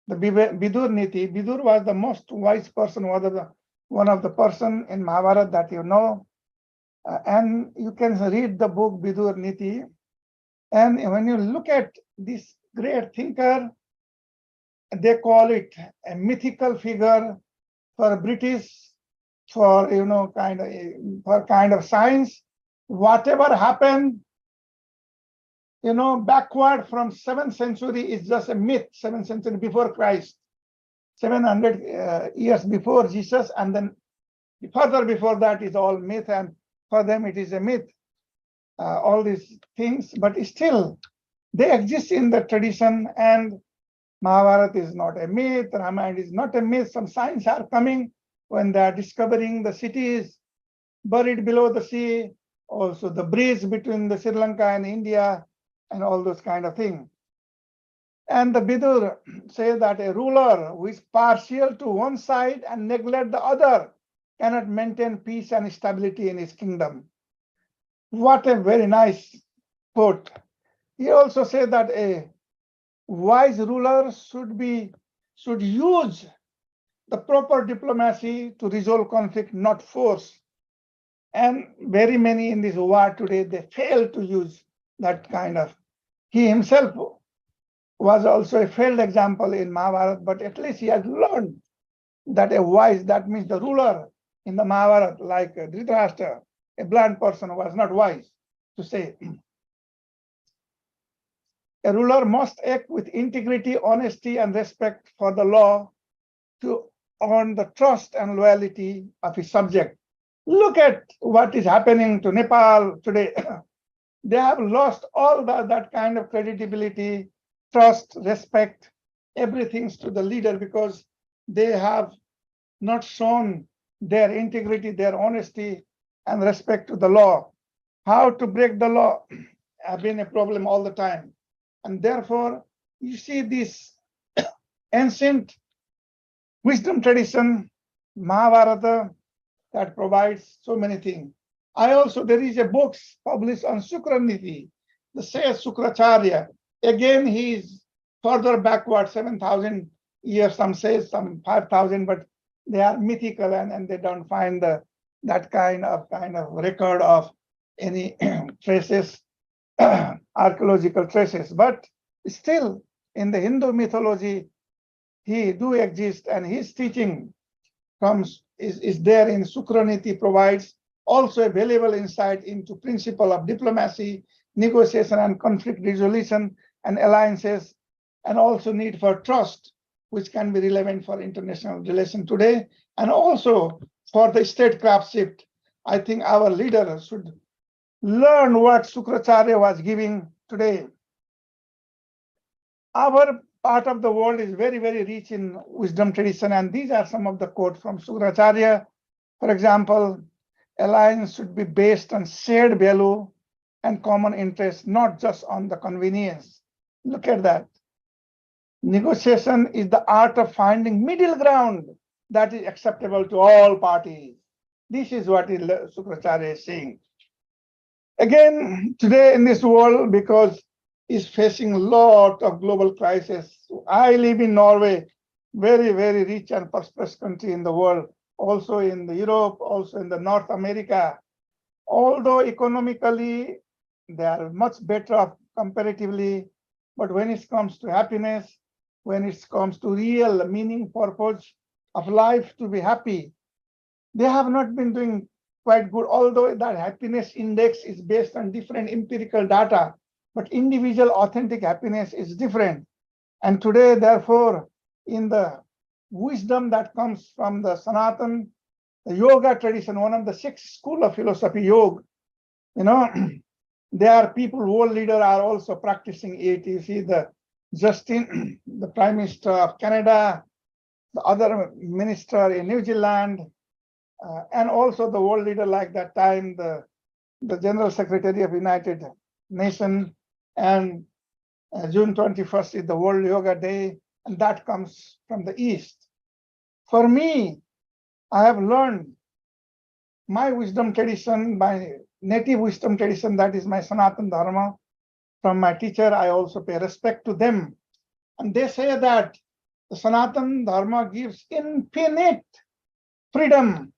the Bidur Niti. Bidur was the most wise person, one of the person in Mahabharata that you know. And you can read the book Bidur Niti. And when you look at this great thinker, they call it a mythical figure for British, for kind of science. Whatever happened, backward from 7th century is just a myth. 7th century before Christ, 700 years before Jesus, and then further before that is all myth, and for them it is a myth. All these things, but still they exist in the tradition, and Mahabharata is not a myth, Ramayana is not a myth. Some signs are coming when they are discovering the cities buried below the sea, also the bridge between the Sri Lanka and India, and all those kind of things. And the Bidur says that a ruler who is partial to one side and neglect the other cannot maintain peace and stability in his kingdom. What a very nice quote. He also said that a wise ruler should use the proper diplomacy to resolve conflict, not force. And very many in this war today, they fail to use that kind of. He himself was also a failed example in Mahabharata, but at least he has learned that a wise, that means the ruler in the Mahabharata, like Dhritarashtra, a blind person, was not wise to say. A ruler must act with integrity, honesty, and respect for the law to earn the trust and loyalty of his subject. Look at what is happening to Nepal today. They have lost all that kind of credibility, trust, respect, everything to the leader, because they have not shown their integrity, their honesty, and respect to the law. How to break the law have been a problem all the time. And therefore, you see this ancient wisdom tradition, Mahabharata, that provides so many things. There is a book published on Sukraniti, the says Sukracharya. Again, he is further backward, 7,000 years, some say some 5,000, but they are mythical, and they don't find that kind of record of any traces, archaeological traces. But still, in the Hindu mythology, he do exist, and his teaching is there in Sukraniti, provides also a valuable insight into principle of diplomacy, negotiation, and conflict resolution, and alliances, and also need for trust, which can be relevant for international relations today, and also for the statecraft shift. I think our leaders should learn what Sukracharya was giving today. Our part of the world is very, very rich in wisdom tradition, and these are some of the quotes from Sukracharya. For example, alliance should be based on shared value and common interest, not just on the convenience. Look at that. Negotiation is the art of finding middle ground that is acceptable to all parties. This is what Sukracharya is saying. Again, today in this world, because it's facing a lot of global crisis. I live in Norway, very, very rich and prosperous country in the world, also in the Europe, also in the North America. Although economically, they are much better off comparatively, but when it comes to happiness, when it comes to real meaning, purpose of life to be happy, they have not been doing quite good, although that happiness index is based on different empirical data, but individual authentic happiness is different. And today, therefore, in the wisdom that comes from the Sanatan, the yoga tradition, one of the 6 schools of philosophy, yoga, there are people, world leaders are also practicing it. You see the Justin, the Prime Minister of Canada, the other minister in New Zealand, and also the world leader like that time, the General Secretary of United Nations, and June 21st is the World Yoga Day, and that comes from the East. For me, I have learned my wisdom tradition, my native wisdom tradition, that is my Sanatana Dharma. From my teacher, I also pay respect to them. And they say that the Sanatana Dharma gives infinite freedom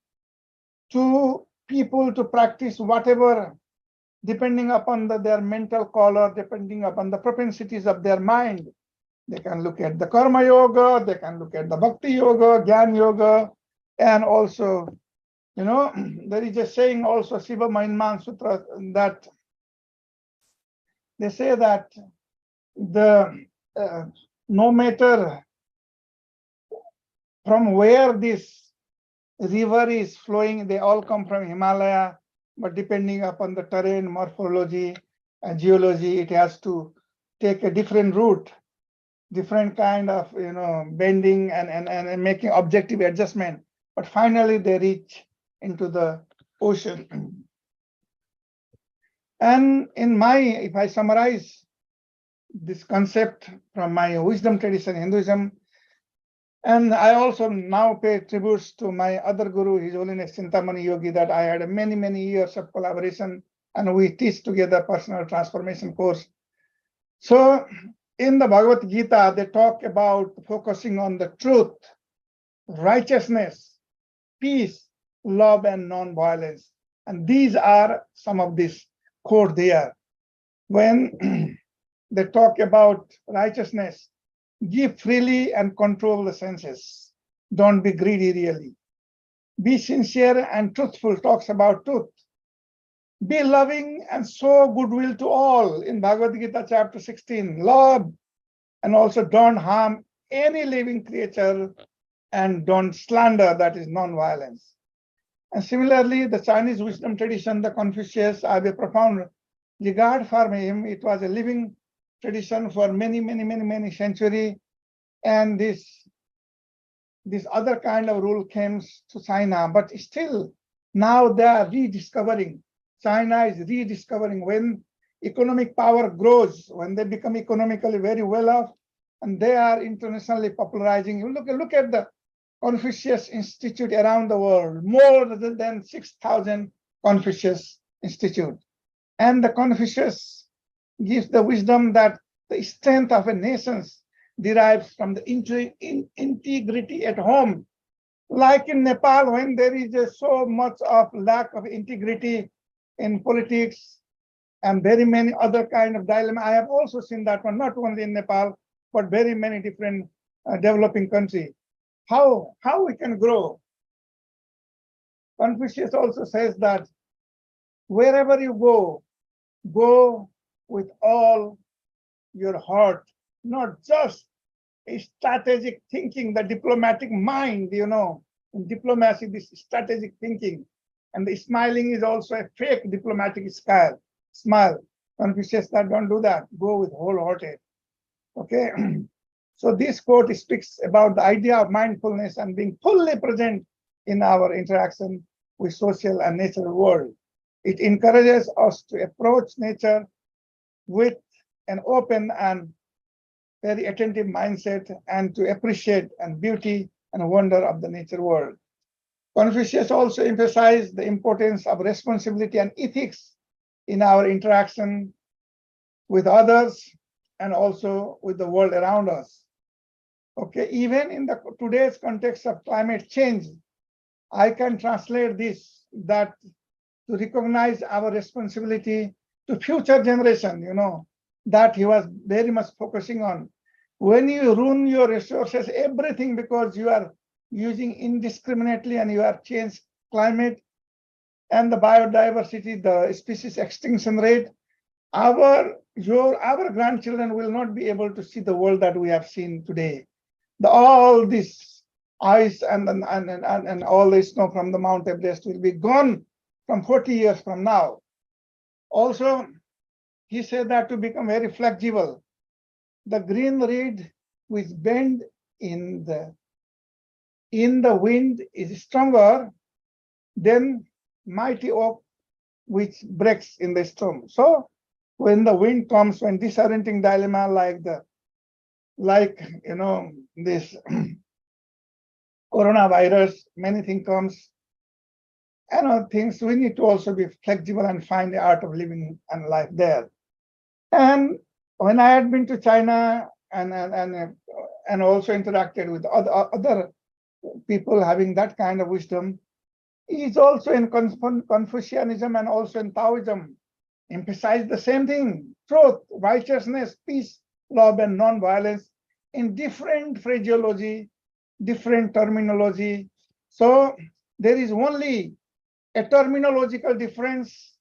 to people to practice whatever, depending upon their mental color, depending upon the propensities of their mind. They can look at the Karma Yoga, they can look at the Bhakti Yoga, Gyan Yoga, and also, there is a saying also, Shiva Mahimman Sutra, that they say that no matter from where this river is flowing, they all come from Himalaya, but depending upon the terrain, morphology, and geology, it has to take a different route, different kind of bending and making objective adjustment. But finally, they reach into the ocean. And if I summarize this concept from my wisdom tradition, Hinduism, and I also now pay tributes to my other guru, His Holiness Chintamani Yogi, that I had many, many years of collaboration, and we teach together personal transformation course. So in the Bhagavad Gita, they talk about focusing on the truth, righteousness, peace, love, and non-violence. And these are some of these quotes there. When they talk about righteousness, give freely and control the senses. Don't be greedy really. Be sincere and truthful, talks about truth. Be loving and show goodwill to all in Bhagavad Gita chapter 16. Love, and also don't harm any living creature, and don't slander, that is non-violence. And similarly, the Chinese wisdom tradition, the Confucius, I have a profound regard for him. It was a living tradition for many centuries. And this other kind of rule came to China, but still now they are rediscovering. China is rediscovering when economic power grows, when they become economically very well off, and they are internationally popularizing. You look at the Confucius Institute around the world, more than 6,000 Confucius Institute. And the Confucius gives the wisdom that the strength of a nation derives from the integrity at home. Like in Nepal, when there is so much of lack of integrity in politics and very many other kind of dilemma. I have also seen that one, not only in Nepal, but very many different developing countries. How we can grow? Confucius also says that wherever you go with all your heart, not just a strategic thinking, the diplomatic mind, in diplomacy, this strategic thinking. And the smiling is also a fake diplomatic smile. Confucius said, don't do that. Go with wholehearted. Okay. So this quote speaks about the idea of mindfulness and being fully present in our interaction with social and natural world. It encourages us to approach nature with an open and very attentive mindset and to appreciate and beauty and wonder of the nature world. Confucius also emphasized the importance of responsibility and ethics in our interaction with others and also with the world around us. Okay, even in today's context of climate change, I can translate this, that to recognize our responsibility to future generation, that he was very much focusing on. When you ruin your resources, everything, because you are using indiscriminately and you have changed climate and the biodiversity, the species extinction rate, our grandchildren will not be able to see the world that we have seen today. All this ice and all the snow from the Mount Everest will be gone from 40 years from now. Also, he said that to become very flexible, the green reed which bend in the wind is stronger than mighty oak which breaks in the storm. So when the wind comes, when disorienting dilemma like this coronavirus, many things comes, things we need to also be flexible and find the art of living and life there. And when I had been to China and also interacted with other people having that kind of wisdom, is also in Confucianism and also in Taoism, emphasize the same thing: truth, righteousness, peace, love, and non-violence in different phraseology, different terminology. So there is only a terminological difference,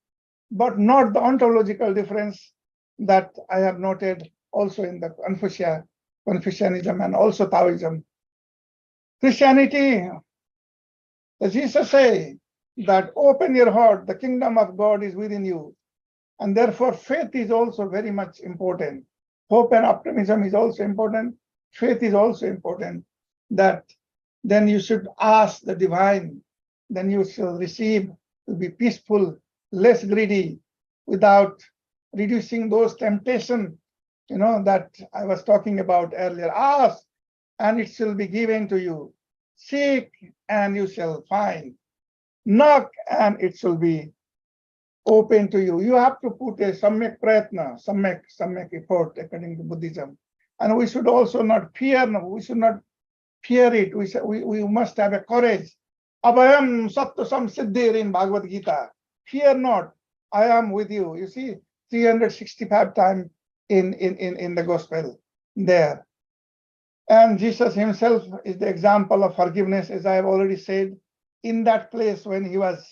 but not the ontological difference that I have noted also in the Confucianism and also Taoism. Christianity, Jesus say that open your heart, the kingdom of God is within you. And therefore faith is also very much important. Hope and optimism is also important. Faith is also important. That then you should ask the divine, then you shall receive, to be peaceful, less greedy, without reducing those temptations, that I was talking about earlier. Ask and it shall be given to you. Seek and you shall find. Knock and it shall be open to you. You have to put a samyak prayatna, samyak effort according to Buddhism. And we should also not fear, we should not fear it. We must have a courage. Abhayam sattasam siddhir in Bhagavad Gita. Fear not, I am with you. You see, 365 times in the gospel there. And Jesus himself is the example of forgiveness, as I have already said, in that place when he was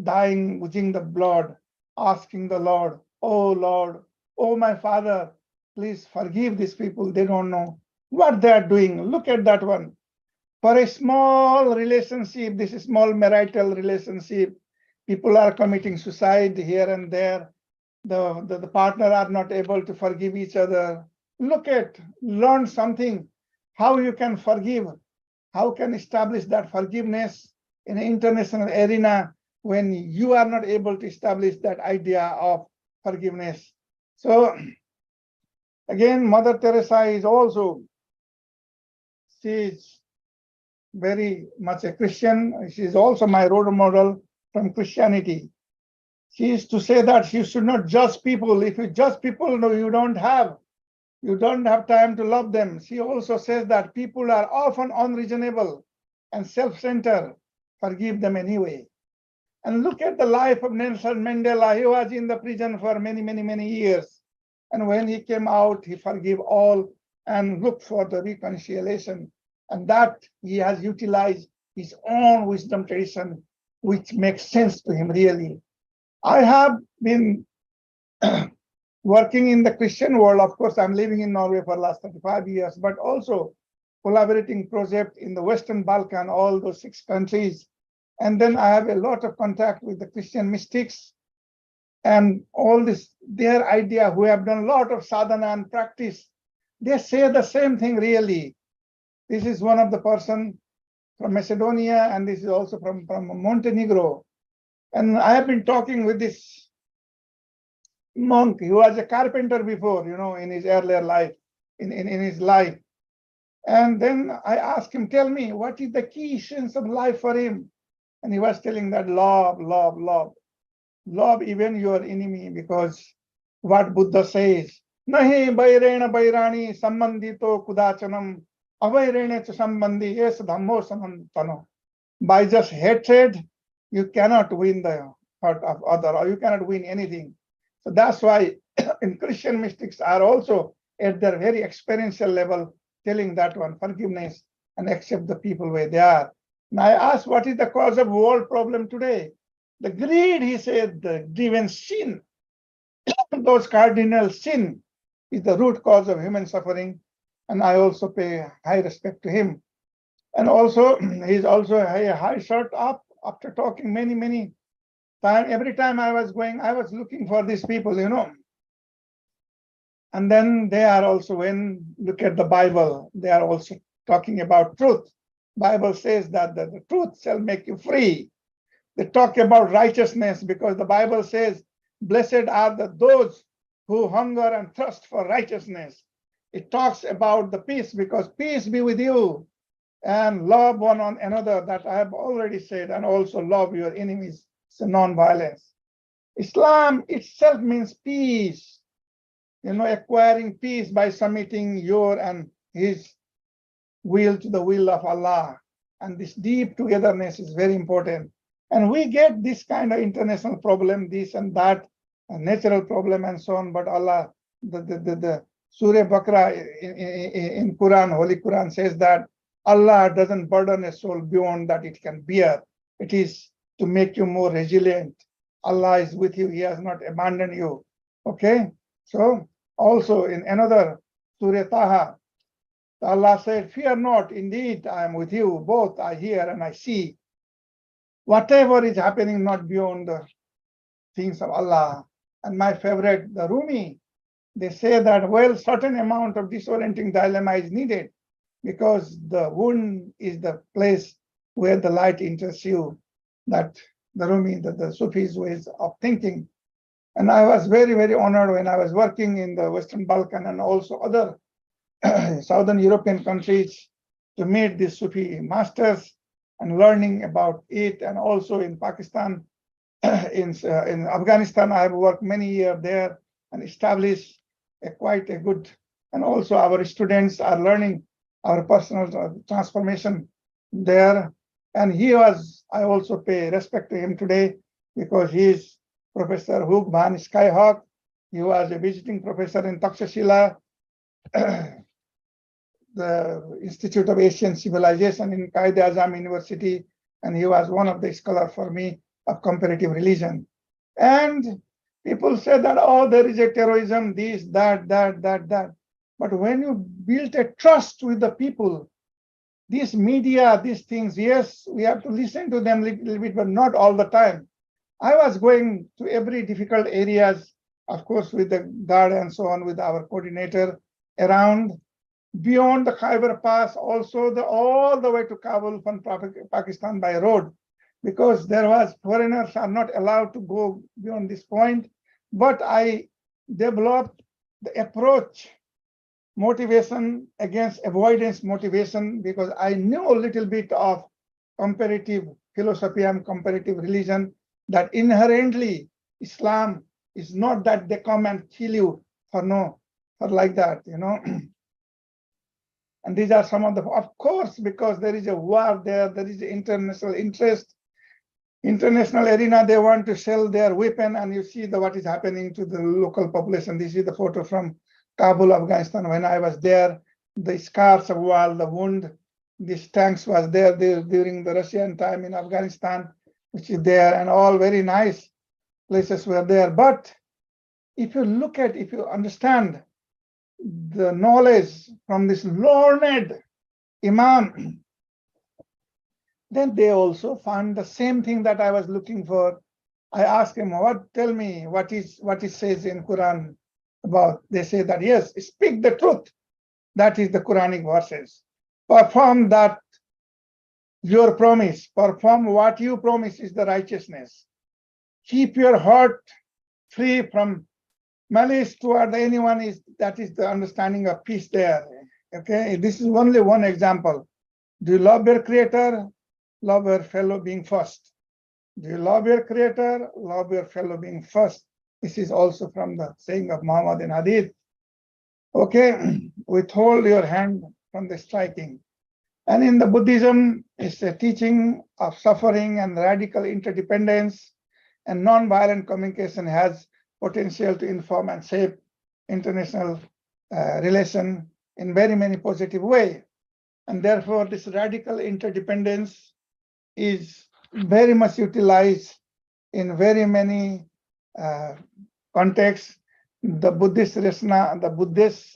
dying, oozing the blood, asking the Lord, oh my Father, please forgive these people. They don't know what they are doing. Look at that one. For a small relationship, this is small marital relationship, people are committing suicide here and there. The partner are not able to forgive each other. Learn something, how you can forgive, how can establish that forgiveness in an international arena when you are not able to establish that idea of forgiveness. So again, Mother Teresa is also, she is very much a Christian. She is also my role model from Christianity. She used to say that you should not judge people. If you judge people, no, you don't have time to love them. She also says that people are often unreasonable and self-centered. Forgive them anyway. And look at the life of Nelson Mandela. He was in the prison for many years. And when he came out, he forgave all and looked for the reconciliation. And that he has utilized his own wisdom tradition, which makes sense to him really. I have been working in the Christian world. Of course, I'm living in Norway for the last 35 years, but also collaborating project in the Western Balkan, all those 6 countries. And then I have a lot of contact with the Christian mystics and all this, their idea, who have done a lot of sadhana and practice. They say the same thing really. This is one of the person from Macedonia, and this is also from Montenegro. And I have been talking with this monk. He was a carpenter before, in his earlier life, in his life. And then I asked him, tell me, what is the key essence of life for him? And he was telling that love. Love even your enemy, because what Buddha says, nahi bairena bairani sambandito kudachanam avairene cha sambandhi es dhammo samantano. By just hatred, you cannot win the heart of other, or you cannot win anything. So that's why in Christian mystics are also at their very experiential level telling that one, forgiveness and accept the people where they are. And I asked, what is the cause of world problem today? The greed, he said, the driven sin, those cardinal sin is the root cause of human suffering. And I also pay high respect to him. And also, he's also a high shirt up after talking many times. Every time I was going, I was looking for these people, And then they are also, when look at the Bible, they are also talking about truth. Bible says that the truth shall make you free. They talk about righteousness because the Bible says, blessed are those who hunger and thirst for righteousness. It talks about the peace because peace be with you and love one another, that I have already said, and also love your enemies. It's a non-violence. Islam itself means peace, acquiring peace by submitting your and his will to the will of Allah. And this deep togetherness is very important. And we get this kind of international problem, this and that, a natural problem and so on. But Allah, the Surah Baqarah in Quran, Holy Quran says that Allah doesn't burden a soul beyond that it can bear. It is to make you more resilient. Allah is with you. He has not abandoned you. Okay. So also in another Surah Taha, Allah said, fear not, indeed I am with you. Both I hear and I see. Whatever is happening, not beyond the things of Allah. And my favorite, the Rumi, they say that, well, certain amount of disorienting dilemma is needed because the wound is the place where the light enters you. That the Rumi, the Sufis ways of thinking. And I was very honored when I was working in the Western Balkan and also other Southern European countries to meet these Sufi masters and learning about it. And also in Pakistan, in Afghanistan, I have worked many years there and established quite a good, and also our students are learning our personal transformation there. And I also pay respect to him today because he is Professor Hugh Van Skyhawk. He was a visiting professor in Takshashila, the Institute of Asian Civilization in Quaid-e-Azam University, and he was one of the scholars for me of comparative religion. And people say that, oh, there is a terrorism, this, that. But when you build a trust with the people, these media, these things, yes, we have to listen to them a little bit, but not all the time. I was going to every difficult areas, of course, with the guard and so on, with our coordinator around, beyond the Khyber Pass, also all the way to Kabul from Pakistan by road, because foreigners are not allowed to go beyond this point. But I developed the approach, motivation against avoidance motivation, because I knew a little bit of comparative philosophy and comparative religion, that inherently Islam is not that they come and kill you for like that, And these are some of course, because there is a war there is international interest, international arena, they want to sell their weapon, and you see what is happening to the local population. This is the photo from Kabul, Afghanistan. When I was there, the scars of war, the wound, these tanks was there during the Russian time in Afghanistan, which is there, and all very nice places were there. But if you understand the knowledge from this learned Imam, then they also found the same thing that I was looking for. I asked him, tell me what it says in Quran about. They say that, yes, speak the truth. That is the Quranic verses. Perform that your promise. Perform what you promise is the righteousness. Keep your heart free from malice toward anyone. That is the understanding of peace there. Okay, this is only one example. Do you love your creator? Love your fellow being first. Do you love your creator? Love your fellow being first. This is also from the saying of Muhammad in Hadith. Okay, withhold your hand from the striking. And in the Buddhism, it's a teaching of suffering and radical interdependence, and non-violent communication has potential to inform and shape international relation in very many positive way. And therefore, this radical interdependence is very much utilized in very many contexts. The Buddhist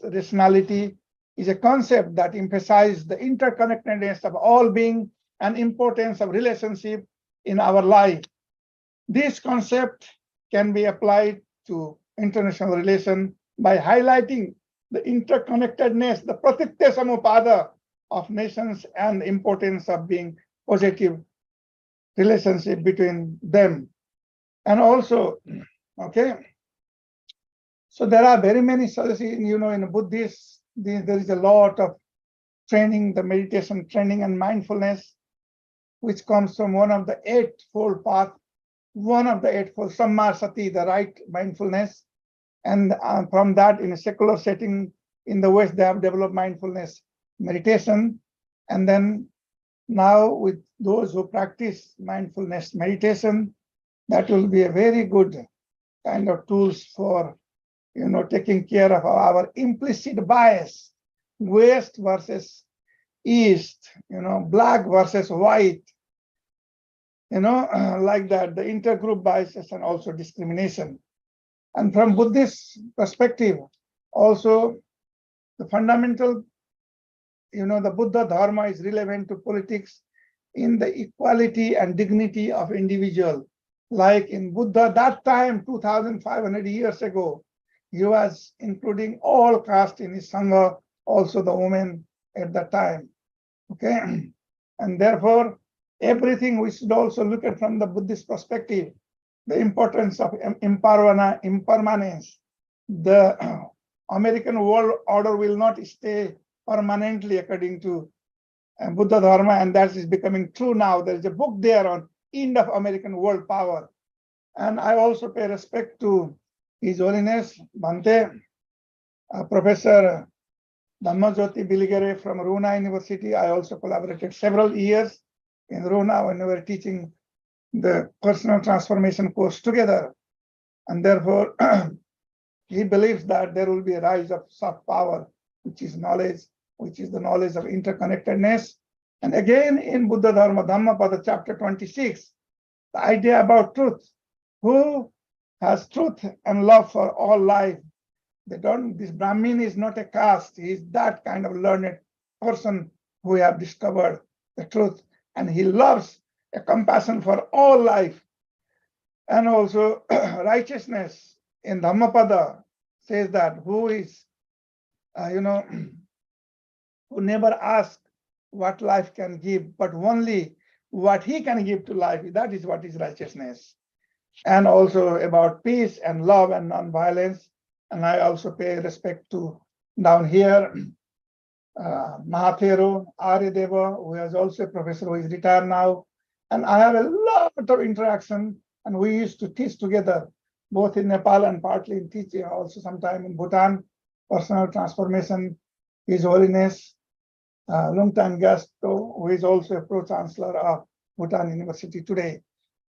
rationality is a concept that emphasizes the interconnectedness of all being and importance of relationship in our life. This concept can be applied to international relation by highlighting the interconnectedness, the pratitya samupada of nations and the importance of being positive relationship between them. And also, okay, so there are very many suggestions, in Buddhist, there is a lot of training, the meditation training and mindfulness, which comes from one of the eightfold path, Samma Sati, the right mindfulness. And from that, in a secular setting in the West, they have developed mindfulness meditation. And then now with those who practice mindfulness meditation, that will be a very good kind of tools for, taking care of our implicit bias, West versus East, black versus white, like that, the intergroup biases and also discrimination. And from Buddhist perspective, also the fundamental, the Buddha Dharma is relevant to politics in the equality and dignity of individual. Like in Buddha, that time, 2,500 years ago, he was including all caste in his Sangha, also the women at that time. Okay, and therefore, everything we should also look at from the Buddhist perspective, the importance of impermanence. The American world order will not stay permanently according to Buddha Dharma, and that is becoming true now. There is a book there on end of American world power. And I also pay respect to His Holiness Bhante, Professor Dhammajyoti Biligere from Runa University. I also collaborated several years in Runa when we were teaching the personal transformation course together. And therefore, he believes that there will be a rise of soft power, which is knowledge, which is the knowledge of interconnectedness. And again, in Buddha Dharma Dhammapada, chapter 26, the idea about truth. Who has truth and love for all life? This Brahmin is not a caste. He is that kind of learned person who have discovered the truth. And he loves a compassion for all life. And also righteousness in Dhammapada says that who is, who never asks what life can give, but only what he can give to life. That is what is righteousness. And also about peace and love and non-violence. And I also pay respect to down here, Mahathero Aryadeva, who is also a professor who is retired now. And I have a lot of interaction, and we used to teach together, both in Nepal and partly in teaching, also sometime in Bhutan, personal transformation, His Holiness Lungtan Gasto, who is also a pro-chancellor of Bhutan University today.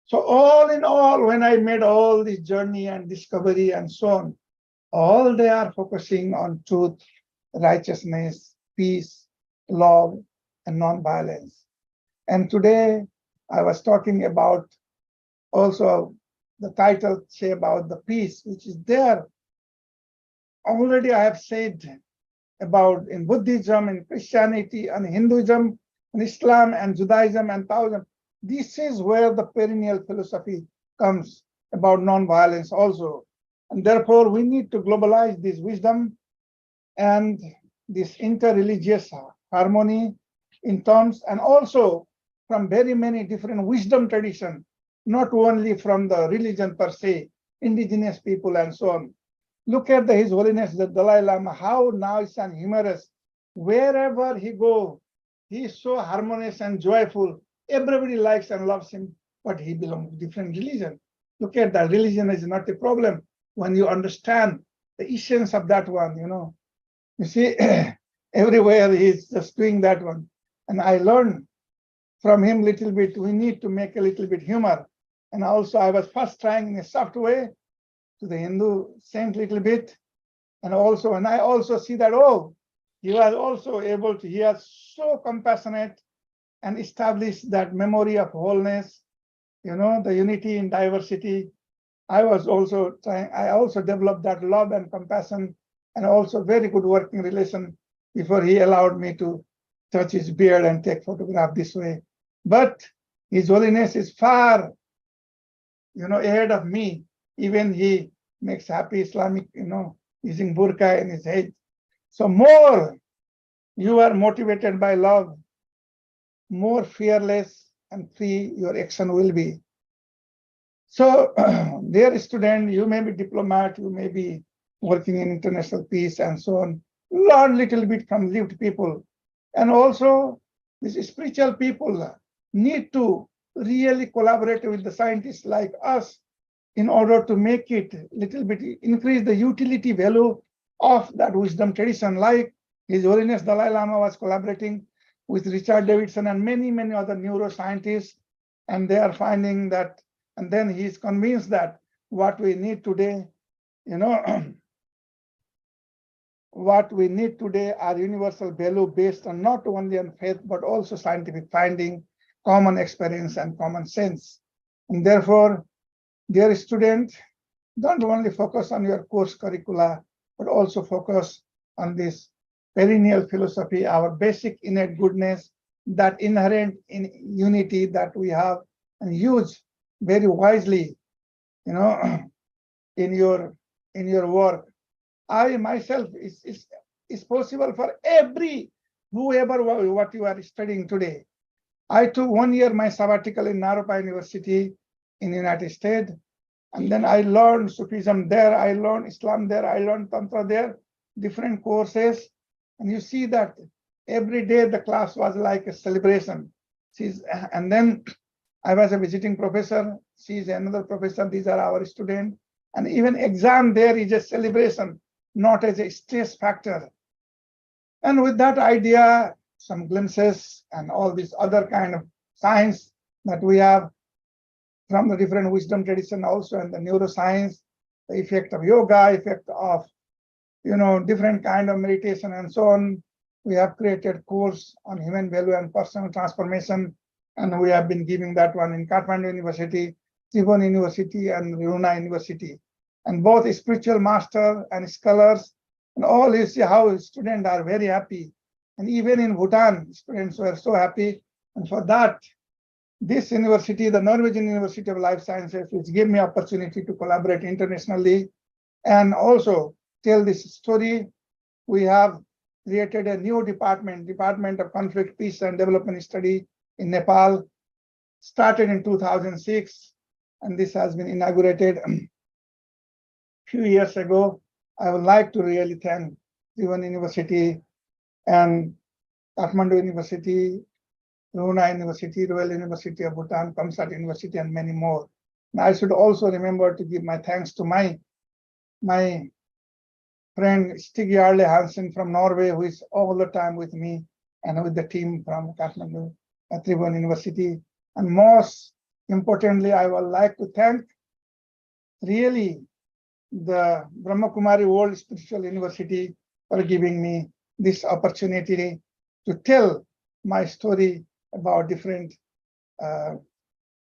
So all in all, when I made all this journey and discovery and so on, all they are focusing on truth, righteousness, peace, love, and non-violence. And today I was talking about also the title say about the peace, which is there. Already I have said about in Buddhism, in Christianity, and Hinduism, and Islam, and Judaism, and Taoism. This is where the perennial philosophy comes about non-violence also. And therefore, we need to globalize this wisdom and this inter-religious harmony in terms, and also from very many different wisdom traditions, not only from the religion per se, indigenous people and so on. Look at His Holiness the Dalai Lama, how nice and humorous. Wherever he goes, he is so harmonious and joyful. Everybody likes and loves him, but he belongs to different religion. Look at that. Religion is not a problem when you understand the essence of that one, You see, everywhere he's just doing that one. And I learned from him a little bit. We need to make a little bit humor. And also I was first trying in a soft way to the Hindu saint little bit. And I also see that, he was also able to, he was so compassionate and establish that memory of wholeness, the unity in diversity. I also developed that love and compassion, and also very good working relation before he allowed me to touch his beard and take photograph this way. But His Holiness is far, ahead of me. Even he makes happy Islamic, using burqa in his head. So more you are motivated by love, more fearless and free your action will be. So, dear student, you may be diplomat, you may be working in international peace and so on. Learn little bit from lived people. And also, these spiritual people need to really collaborate with the scientists like us in order to make it little bit, increase the utility value of that wisdom tradition, like His Holiness Dalai Lama was collaborating with Richard Davidson and many, many other neuroscientists, and they are finding that, and then he is convinced that what we need today, what we need today are universal value based on not only on faith, but also scientific finding, common experience, and common sense. And therefore, dear student, don't only focus on your course curricula, but also focus on this perennial philosophy, our basic innate goodness, that inherent in unity that we have, and use very wisely, in your work. I myself is possible for whoever what you are studying today. I took 1 year my sabbatical in Naropa University in the United States, and then I learned Sufism there, I learned Islam there, I learned Tantra there, different courses. And you see that every day the class was like a celebration. And then I was a visiting professor, she's another professor, these are our students. And even exam there is a celebration, not as a stress factor. And with that idea, some glimpses and all this other kind of science that we have from the different wisdom tradition also, and the neuroscience, the effect of yoga, effect of different kind of meditation and so on. We have created course on human value and personal transformation, and we have been giving that one in Kathmandu University, Tribhuvan University, and Runa University. And both spiritual master and scholars, and all, you see how students are very happy. And even in Bhutan, students were so happy. And for that, this university, the Norwegian University of Life Sciences, which gave me opportunity to collaborate internationally and also tell this story. We have created a new Department of Conflict, Peace and Development Study in Nepal, started in 2006, and this has been inaugurated a few years ago. I would like to really thank Tribhuvan University and Kathmandu University, Runa University, Royal University of Bhutan, Kamsat University, and many more. And I should also remember to give my thanks to my friend Stig Jarle Hansen from Norway, who is all the time with me and with the team from Kathmandu Tribhuvan University. And most importantly, I would like to thank really the Brahma Kumari World Spiritual University for giving me this opportunity to tell my story about different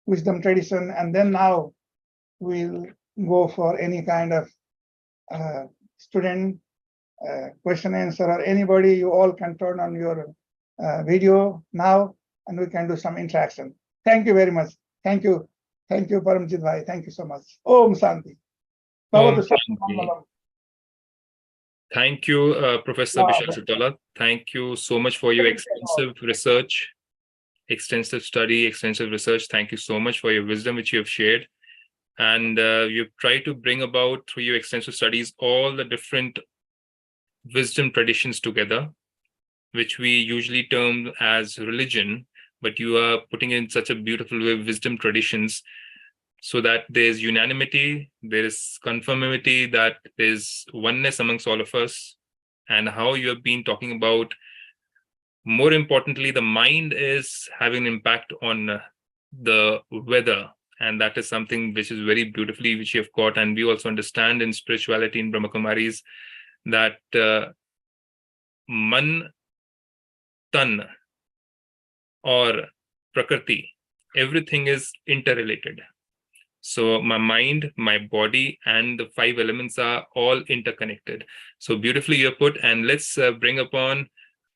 wisdom tradition. And then now we'll go for any kind of student question answer, or anybody, you all can turn on your video now and we can do some interaction. Thank you very much. Thank you. Thank you, Paramjit Bhai. Thank you so much. Om Shanti. Om Shanti. Thank you, Professor Bishal Sitaula. Thank you so much for your extensive research, extensive study, extensive research. Thank you so much for your wisdom which you have shared. And you've tried to bring about, through your extensive studies, all the different wisdom traditions together, which we usually term as religion, but you are putting in such a beautiful way wisdom traditions, so that there's unanimity, there is conformity, that there's oneness amongst all of us. And how you have been talking about, more importantly, the mind is having an impact on the weather. And that is something which is very beautifully, which you have got. And we also understand in spirituality in Brahma Kumaris that man, tan, or prakriti, everything is interrelated. So my mind, my body, and the 5 elements are all interconnected. So beautifully you put, and let's bring upon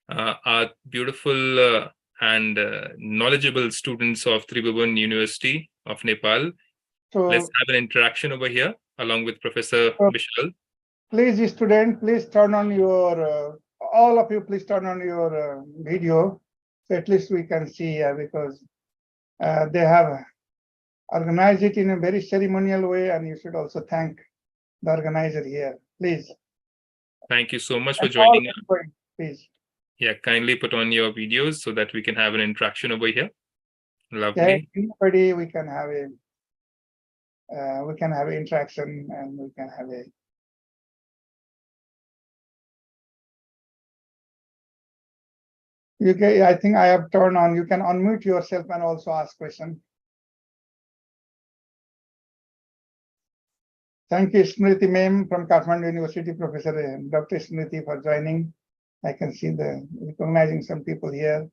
our beautiful and knowledgeable students of Tribhuvan University of Nepal. Let's So, have an interaction over here along with Professor Bishal. please, student, please turn on your, all of you, please turn on your video. So at least we can see because they have organized it in a very ceremonial way, and you should also thank the organizer here. Please. Thank you so much for And all joining us. everybody, please. Yeah, kindly put on your videos so that we can have an interaction over here. Yeah, Lovely. everybody, we can have interaction, and we can have a. You can, I think I have turned on. You can unmute yourself and also ask questions. Thank you, Smriti ma'am from Kathmandu University, Professor Dr. Smriti for joining. I can see the recognizing some people here.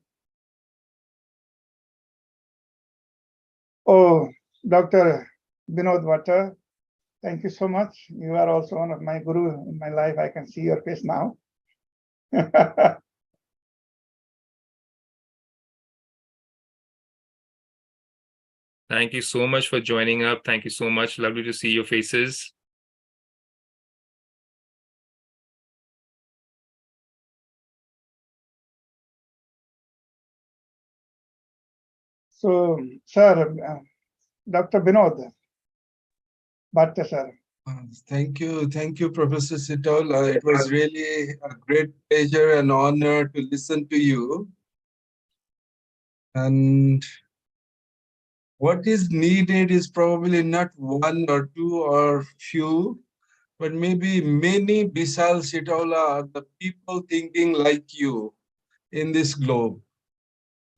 Oh, Dr. Binod Vatta, thank you so much. You are also one of my guru in my life. I can see your face now. Thank you so much for joining up. Thank you so much. Lovely to see your faces. So, sir, Dr. Binod Bhatta, sir. Thank you, Professor Sitaula. It was really a great pleasure and honor to listen to you. And what is needed is probably not one or two or few, but maybe many Bishal Sitaula, the people thinking like you in this globe.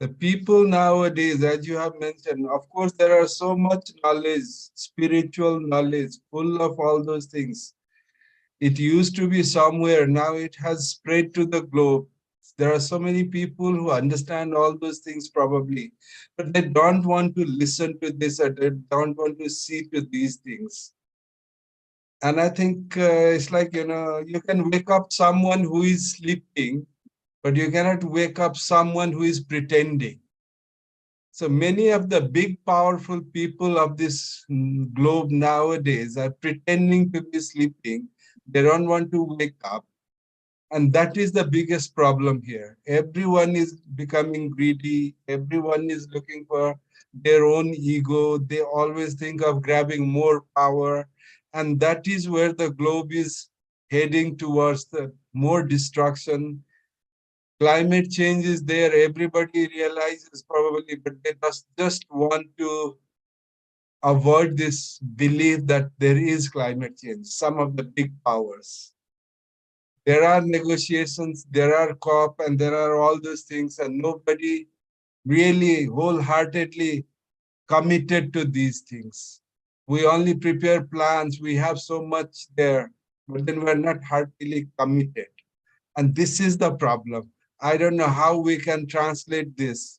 The people nowadays, as you have mentioned, of course, there are so much knowledge, spiritual knowledge, full of all those things. It used to be somewhere, now it has spread to the globe. There are so many people who understand all those things probably, but they don't want to listen to this, or they don't want to see to these things. And I think it's like, you can wake up someone who is sleeping, but you cannot wake up someone who is pretending. So many of the big, powerful people of this globe nowadays are pretending to be sleeping. They don't want to wake up. And that is the biggest problem here. Everyone is becoming greedy. Everyone is looking for their own ego. They always think of grabbing more power. And that is where the globe is heading towards the more destruction. Climate change is there. Everybody realizes probably, but they just want to avoid this belief that there is climate change, some of the big powers. There are negotiations, there are COP, and there are all those things, and nobody really wholeheartedly committed to these things. We only prepare plans, we have so much there, but then we're not heartily committed. And this is the problem. I don't know how we can translate this.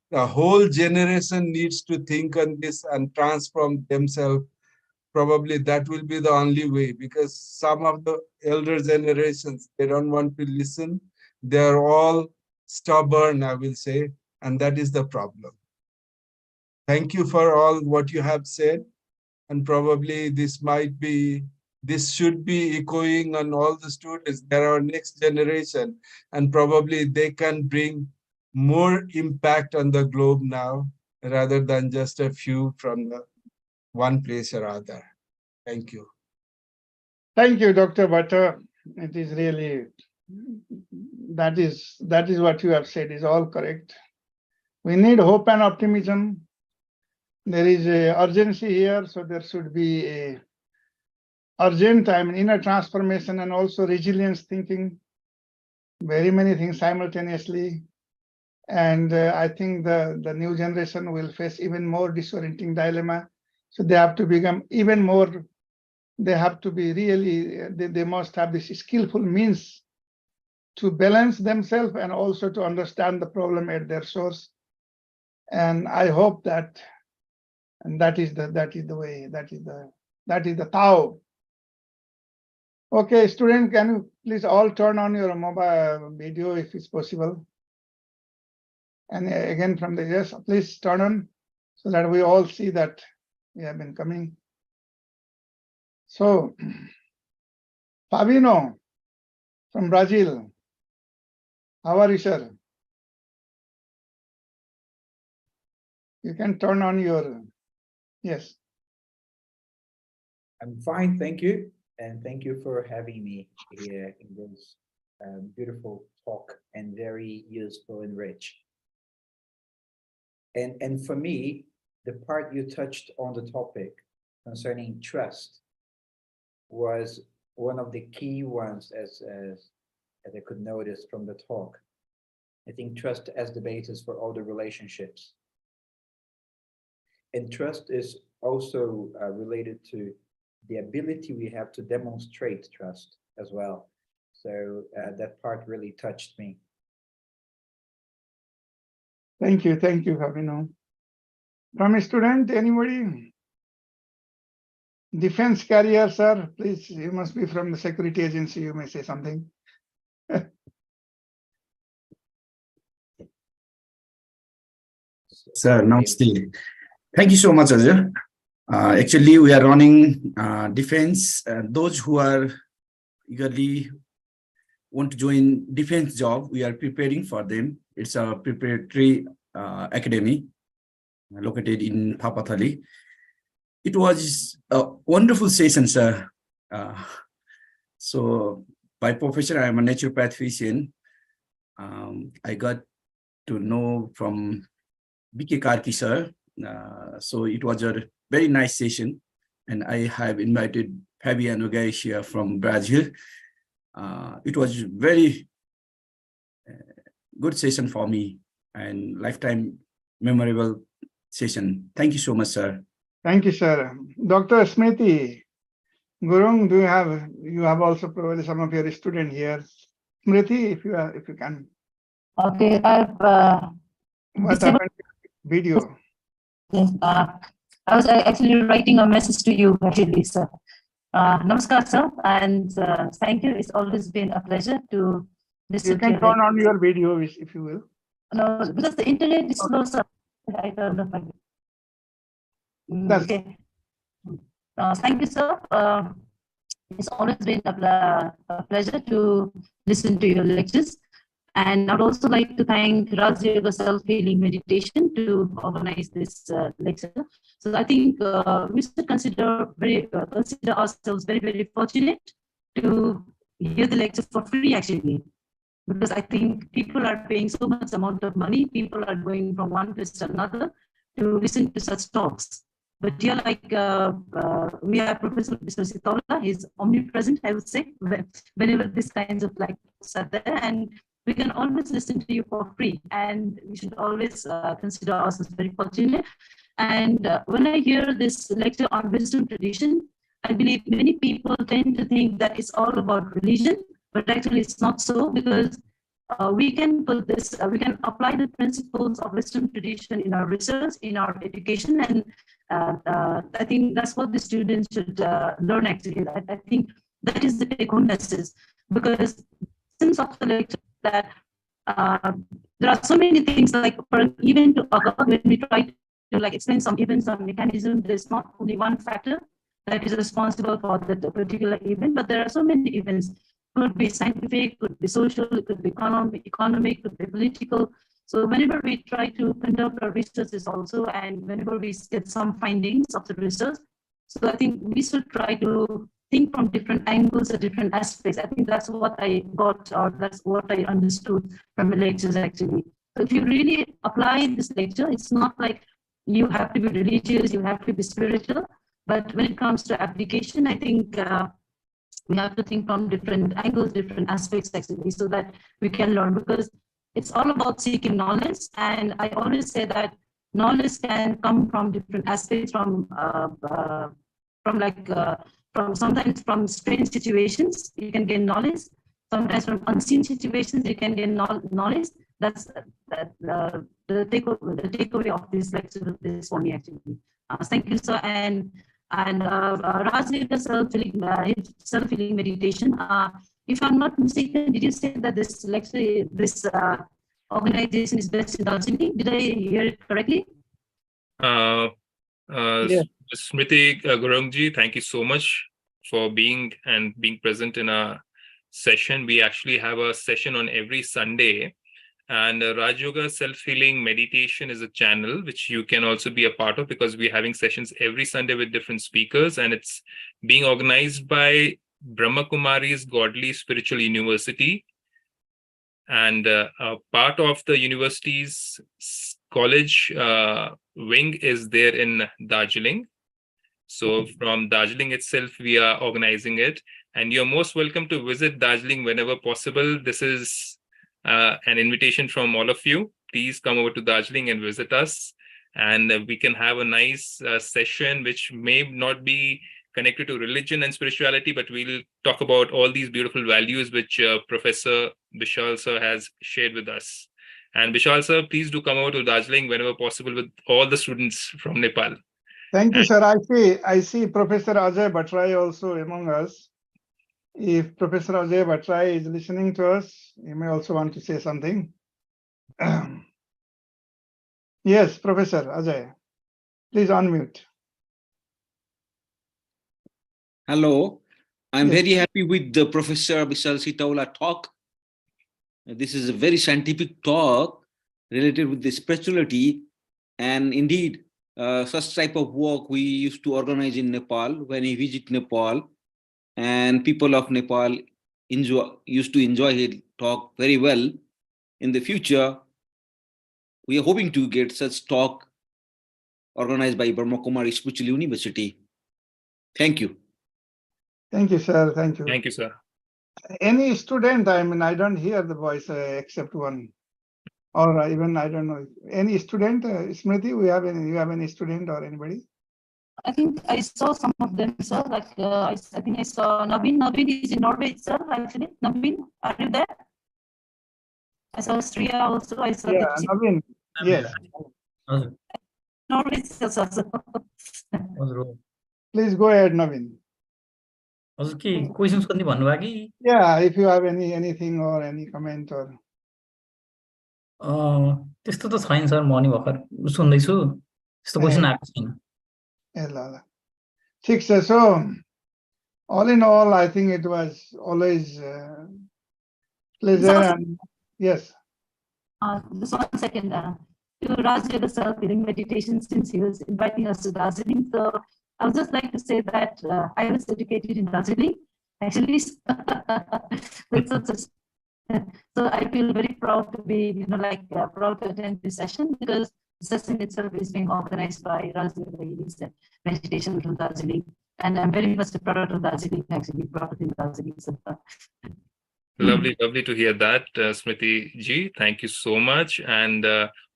The whole generation needs to think on this and transform themselves. Probably that will be the only way, because some of the elder generations, they don't want to listen. They're all stubborn, I will say, and that is the problem. Thank you for all what you have said. And probably this should be echoing on all the students. They're our next generation, and probably they can bring more impact on the globe now, rather than just a few from the one place or other. Thank you. Thank you, Dr. Bhatta. It is really, that is what you have said is all correct. We need hope and optimism. There is a urgency here, so there should be a urgent, inner transformation and also resilience thinking, very many things simultaneously. And I think the new generation will face even more disorienting dilemma. So they have to become even more, they have to be really, they must have this skillful means to balance themselves and also to understand the problem at their source. And I hope that And that is the way, that is the Tao. Okay, student, can you please all turn on your mobile video if it's possible? And again from the yes, please turn on so that we all see that we have been coming. So, Fabino from Brazil, how are you, sir? You can turn on your, yes. I'm fine, thank you. And thank you for having me here in this beautiful talk and very useful and rich. And for me, the part you touched on the topic concerning trust was one of the key ones as I could notice from the talk. I think trust as the basis for all the relationships. And trust is also related to the ability we have to demonstrate trust as well. So that part really touched me. Thank you, Fabino. From a student, anybody? Defense carrier, sir, please, you must be from the security agency, you may say something. Sir, namaste. Thank you so much, Ajay. Actually, we are running defense. Those who are eagerly want to join defense job, we are preparing for them. It's a preparatory academy located in Papathali. It was a wonderful session, sir. So by profession, I am a naturopath physician. I got to know from B.K. Karki, sir. So it was a very nice session. And I have invited Fabiano Garcia from Brazil. It was very good session for me and lifetime memorable session. Thank you so much, sir. Thank you, sir. Dr. Smriti Gurung, you have also probably some of your students here. Smriti, if you can. Okay, I've What happened to video? yes, I was actually writing a message to you, actually, sir. Namaskar, sir, and thank you. It's always been a pleasure to listen. You can turn on your video if you will. No, because the internet is slow, sir. I don't know. That's Okay. Thank you, sir. It's always been a pleasure to listen to your lectures. And I'd also like to thank Raj Yoga Self-Healing Meditation to organize this lecture. So I think we should consider ourselves very, very fortunate to hear the lecture for free, actually. Because I think people are paying so much amount of money, people are going from one place to another to listen to such talks. But here, like we have Professor Bishal Sitaula, he's omnipresent, I would say, whenever these kinds of talks are there, and we can always listen to you for free, and we should always consider ourselves very fortunate. And when I hear this lecture on wisdom tradition, I believe many people tend to think that it's all about religion, but actually it's not so, because we can put this, we can apply the principles of wisdom tradition in our research, in our education, and I think that's what the students should learn, actually. I think that is the take-home message, because since of the lecture that there are so many things, like for an event to occur, when we try to explain some events, some mechanism, there's not only one factor that is responsible for that particular event, but there are so many events. Could be scientific, could be social, it could be economic, could be political. So whenever we try to conduct our researches also, and whenever we get some findings of the research, so I think we should try to think from different angles or different aspects. I think that's what I got, or that's what I understood from the lectures, actually. So if you really apply this lecture, it's not like you have to be religious, you have to be spiritual, but when it comes to application, I think we have to think from different angles, different aspects, actually, so that we can learn, because it's all about seeking knowledge. And I always say that knowledge can come from different aspects, from sometimes from strange situations, you can gain knowledge. Sometimes from unseen situations, you can gain knowledge. That's the takeaway of this lecture is for me, actually. Thank you, sir. And Raj did the self-healing meditation. If I'm not mistaken, did you say that this lecture, this organization is based in Darjeeling? Did I hear it correctly? Yes. Smriti Gurungji, thank you so much for being present in our session. We actually have a session on every Sunday, and Raj Yoga Self-Healing Meditation is a channel which you can also be a part of, because we're having sessions every Sunday with different speakers, and it's being organized by Brahma Kumari's Godly Spiritual University. And a part of the university's college wing is there in Darjeeling. So from Darjeeling itself, we are organizing it. And you're most welcome to visit Darjeeling whenever possible. This is an invitation from all of you. Please come over to Darjeeling and visit us. And we can have a nice session, which may not be connected to religion and spirituality, but we'll talk about all these beautiful values which Professor Bishal sir has shared with us. And Bishal sir, please do come over to Darjeeling whenever possible with all the students from Nepal. Thank you, sir. I see Professor Ajay Bhattrai also among us. If Professor Ajay Bhattrai is listening to us, he may also want to say something. Yes, Professor Ajay, please unmute. Hello, I'm Yes. very happy with the Professor Bishal Sitaula talk. This is a very scientific talk related with the spirituality, and indeed, such type of work we used to organize in Nepal when we visit Nepal, and people of Nepal used to enjoy his talk very well. In the future, we are hoping to get such talk organized by Brahma Kumari Spiritual University. Thank you. Thank you, sir. Thank you. Thank you, sir. Any student, I mean, I don't hear the voice except one. Or even, I don't know, any student, Smriti, you have any student or anybody? I think I saw some of them, sir. Like I think I saw Naveen. Naveen is in Norway, sir. Actually, Naveen, are you there? I saw Sriya also. I saw Yeah, Dipsi. Naveen, yes. Norway, sir. Please go ahead, Naveen. हजुर के questions गर्ने भन्नुभयो कि Yeah, if you have anything or any comment or. त्यस्तो त छैन sir म नि भर्खर सुन्दैछु त्यस्तो क्वेशन आएको छैन ठीक छ. So all in all, I think it was always pleasure and yes. Just 1 second. To Raj did the self-healing meditation since he was inviting us to Darjeeling. So I would just like to say that I was educated in Darjeeling, actually. So I feel very proud to be, proud to attend this session, because the session itself is being organized by Raj meditation from Darjeeling. And I'm very much a product of Darjeeling, actually, product in Darjeeling. Lovely to hear that, Smriti ji. Thank you so much. And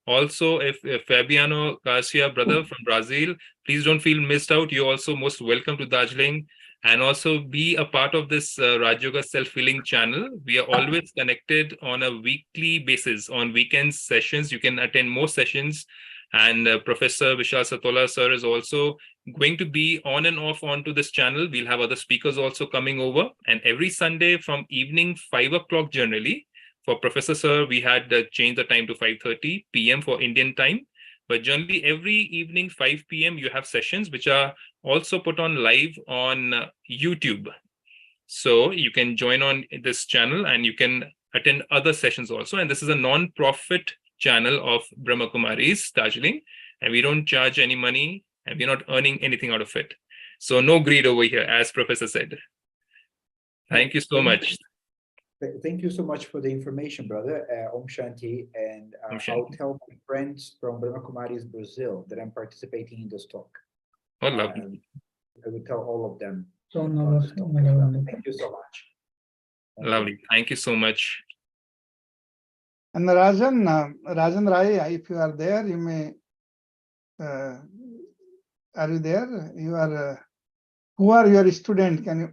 also, if Fabiano Garcia, brother from Brazil, please don't feel missed out. You're also most welcome to Darjeeling, and also be a part of this Raj Yoga Self-Healing channel. We are always connected on a weekly basis. On weekend sessions, you can attend more sessions. And Professor Bishal Sitaula sir is also going to be on and off onto this channel. We'll have other speakers also coming over. And every Sunday from evening 5 o'clock generally, for Professor sir, we had changed the time to 5:30 p.m. for Indian time. But generally every evening 5 p.m. you have sessions which are also put on live on YouTube. So you can join on this channel and you can attend other sessions also. And this is a non-profit channel of Brahma Kumari's Darjeeling, and we don't charge any money and we're not earning anything out of it. So no greed over here, as Professor said. Thank you so much. Thank you so much for the information, brother. Om Shanti. And I'll tell my friends from Brahma Kumari's Brazil that I'm participating in this talk. Oh, lovely. I will tell all of them. Thank you so much. Lovely. Thank you so much. And Rajan Rai, if you are there, you may. Are you there? You are. Who are your student? Can you?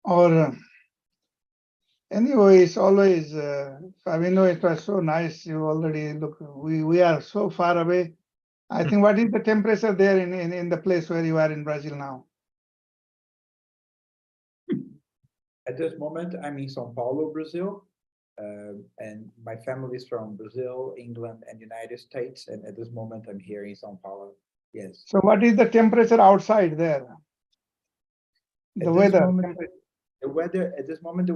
Or Anyway, it's always, Fabino, it was so nice. You already look, we are so far away. I think what is the temperature there in the place where you are in Brazil now? At this moment, I'm in São Paulo, Brazil. And my family is from Brazil, England, and United States. And at this moment, I'm here in São Paulo. Yes. So what is the temperature outside there? The At this weather. moment, the weather at this moment,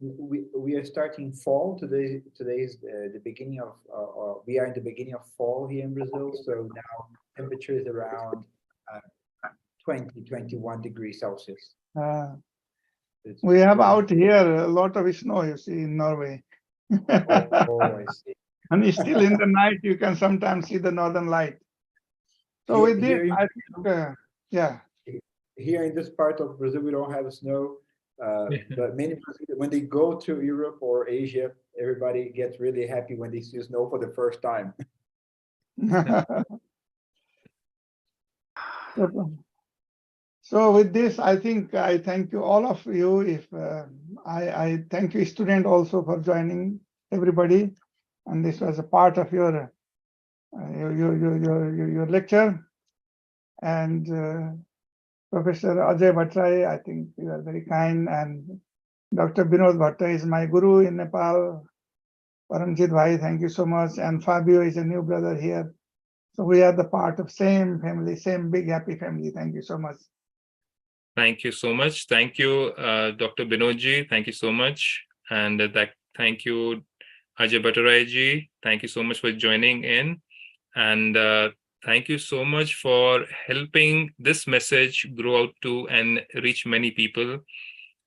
we are starting fall. Today is the beginning of, we are in the beginning of fall here in Brazil. So now temperature is around 20, 21 degrees Celsius. We have out here a lot of snow, you see, in Norway. I see. And still in the night, you can sometimes see the northern light. So with this, I think, yeah. Here in this part of Brazil, we don't have snow. But many Brazilians, when they go to Europe or Asia, everybody gets really happy when they see snow for the first time. So with this, I think I thank you all of you. If I thank you, student, also for joining everybody, and this was a part of your lecture. And Professor Ajay Bhattrai, I think you are very kind, and Dr. Binod Bhatta is my guru in Nepal. Paramjit Bhai, thank you so much. And Fabio is a new brother here. So we are the part of same family, same big happy family. Thank you so much. Thank you so much. Thank you, Dr. Binodji. Thank you so much. And thank you, Ajay Bhattrai. Thank you so much for joining in. And thank you so much for helping this message grow out to and reach many people.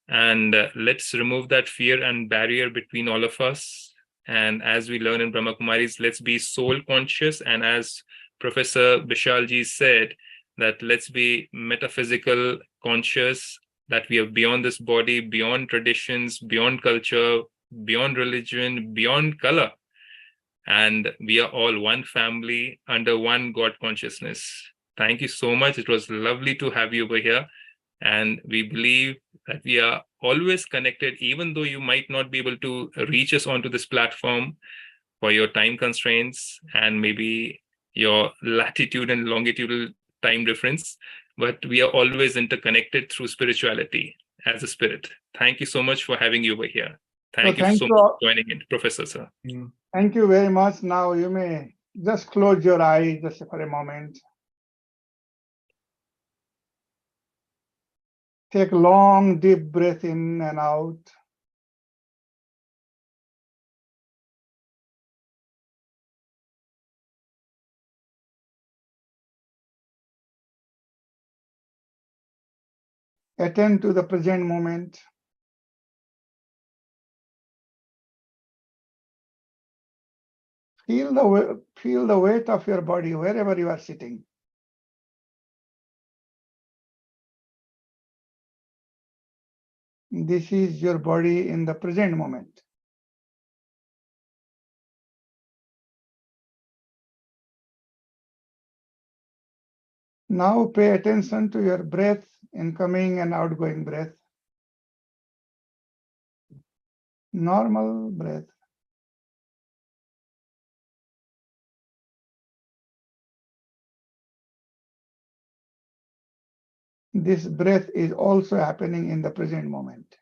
And let's remove that fear and barrier between all of us. And as we learn in Brahma Kumaris, let's be soul conscious. And as Professor Bishalji said, that let's be metaphysical conscious, that we are beyond this body, beyond traditions, beyond culture, beyond religion, beyond color. And we are all one family under one God consciousness. Thank you so much. It was lovely to have you over here. And we believe that we are always connected, even though you might not be able to reach us onto this platform for your time constraints and maybe your latitude and longitudinal time difference, but we are always interconnected through spirituality as a spirit. Thank you so much for having you over here. Thank you so much for joining in, Professor Sir. Thank you very much. Now you may just close your eyes just for a moment. Take a long, deep breath in and out. Attend to the present moment. Feel the weight of your body wherever you are sitting. This is your body in the present moment. Now pay attention to your breath, incoming and outgoing breath. Normal breath. This breath is also happening in the present moment.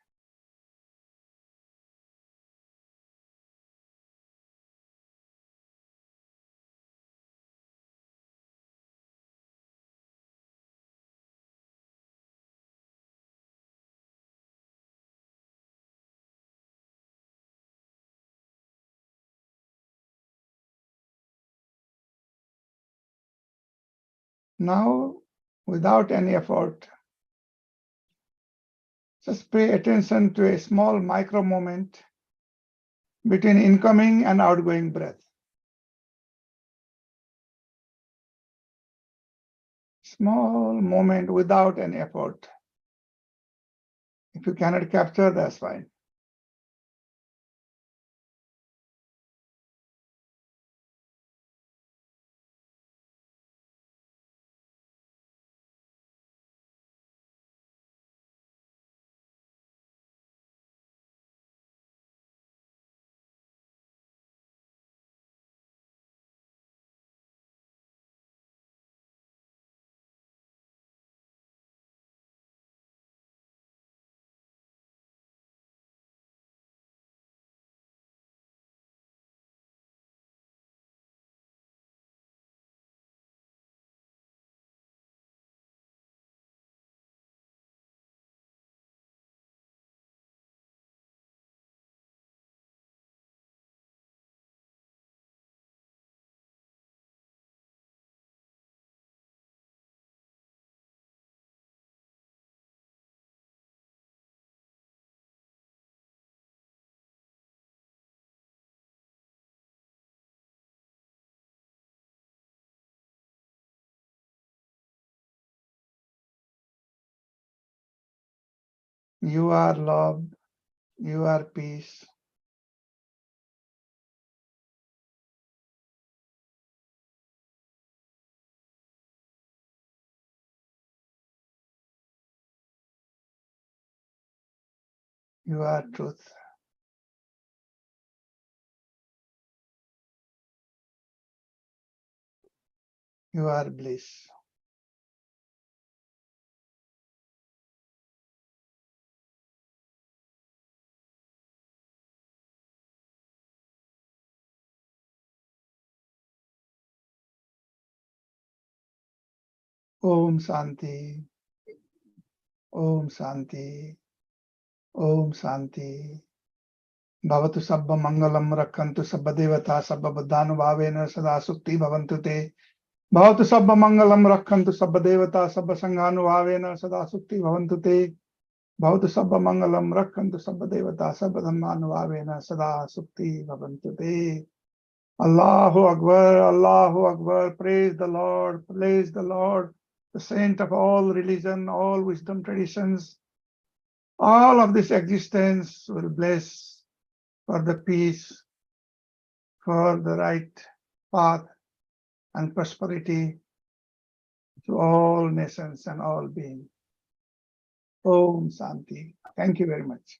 Now, without any effort, just pay attention to a small micro moment between incoming and outgoing breath. Small moment without any effort. If you cannot capture, that's fine. You are love. You are peace. You are truth. You are bliss. Om Shanti. Om Shanti. Om Shanti. Bhavatu sabba mangalam rakhantu sabba devata sabba buddhanubhavena sada sukti bhavantu te. Bhavatu sabba mangalam rakhantu sabba devata sabba sanghanubhavena sada sukti bhavantu te. Bhavatu sabba mangalam rakhantu sabba devata sabba dhammanubhavena sada sukti bhavantu te. Allahu Akbar, Allahu Akbar, praise the Lord, the saint of all religion, all wisdom traditions. All of this existence will bless for the peace, for the right path and prosperity to all nations and all beings. Om Shanti. Thank you very much.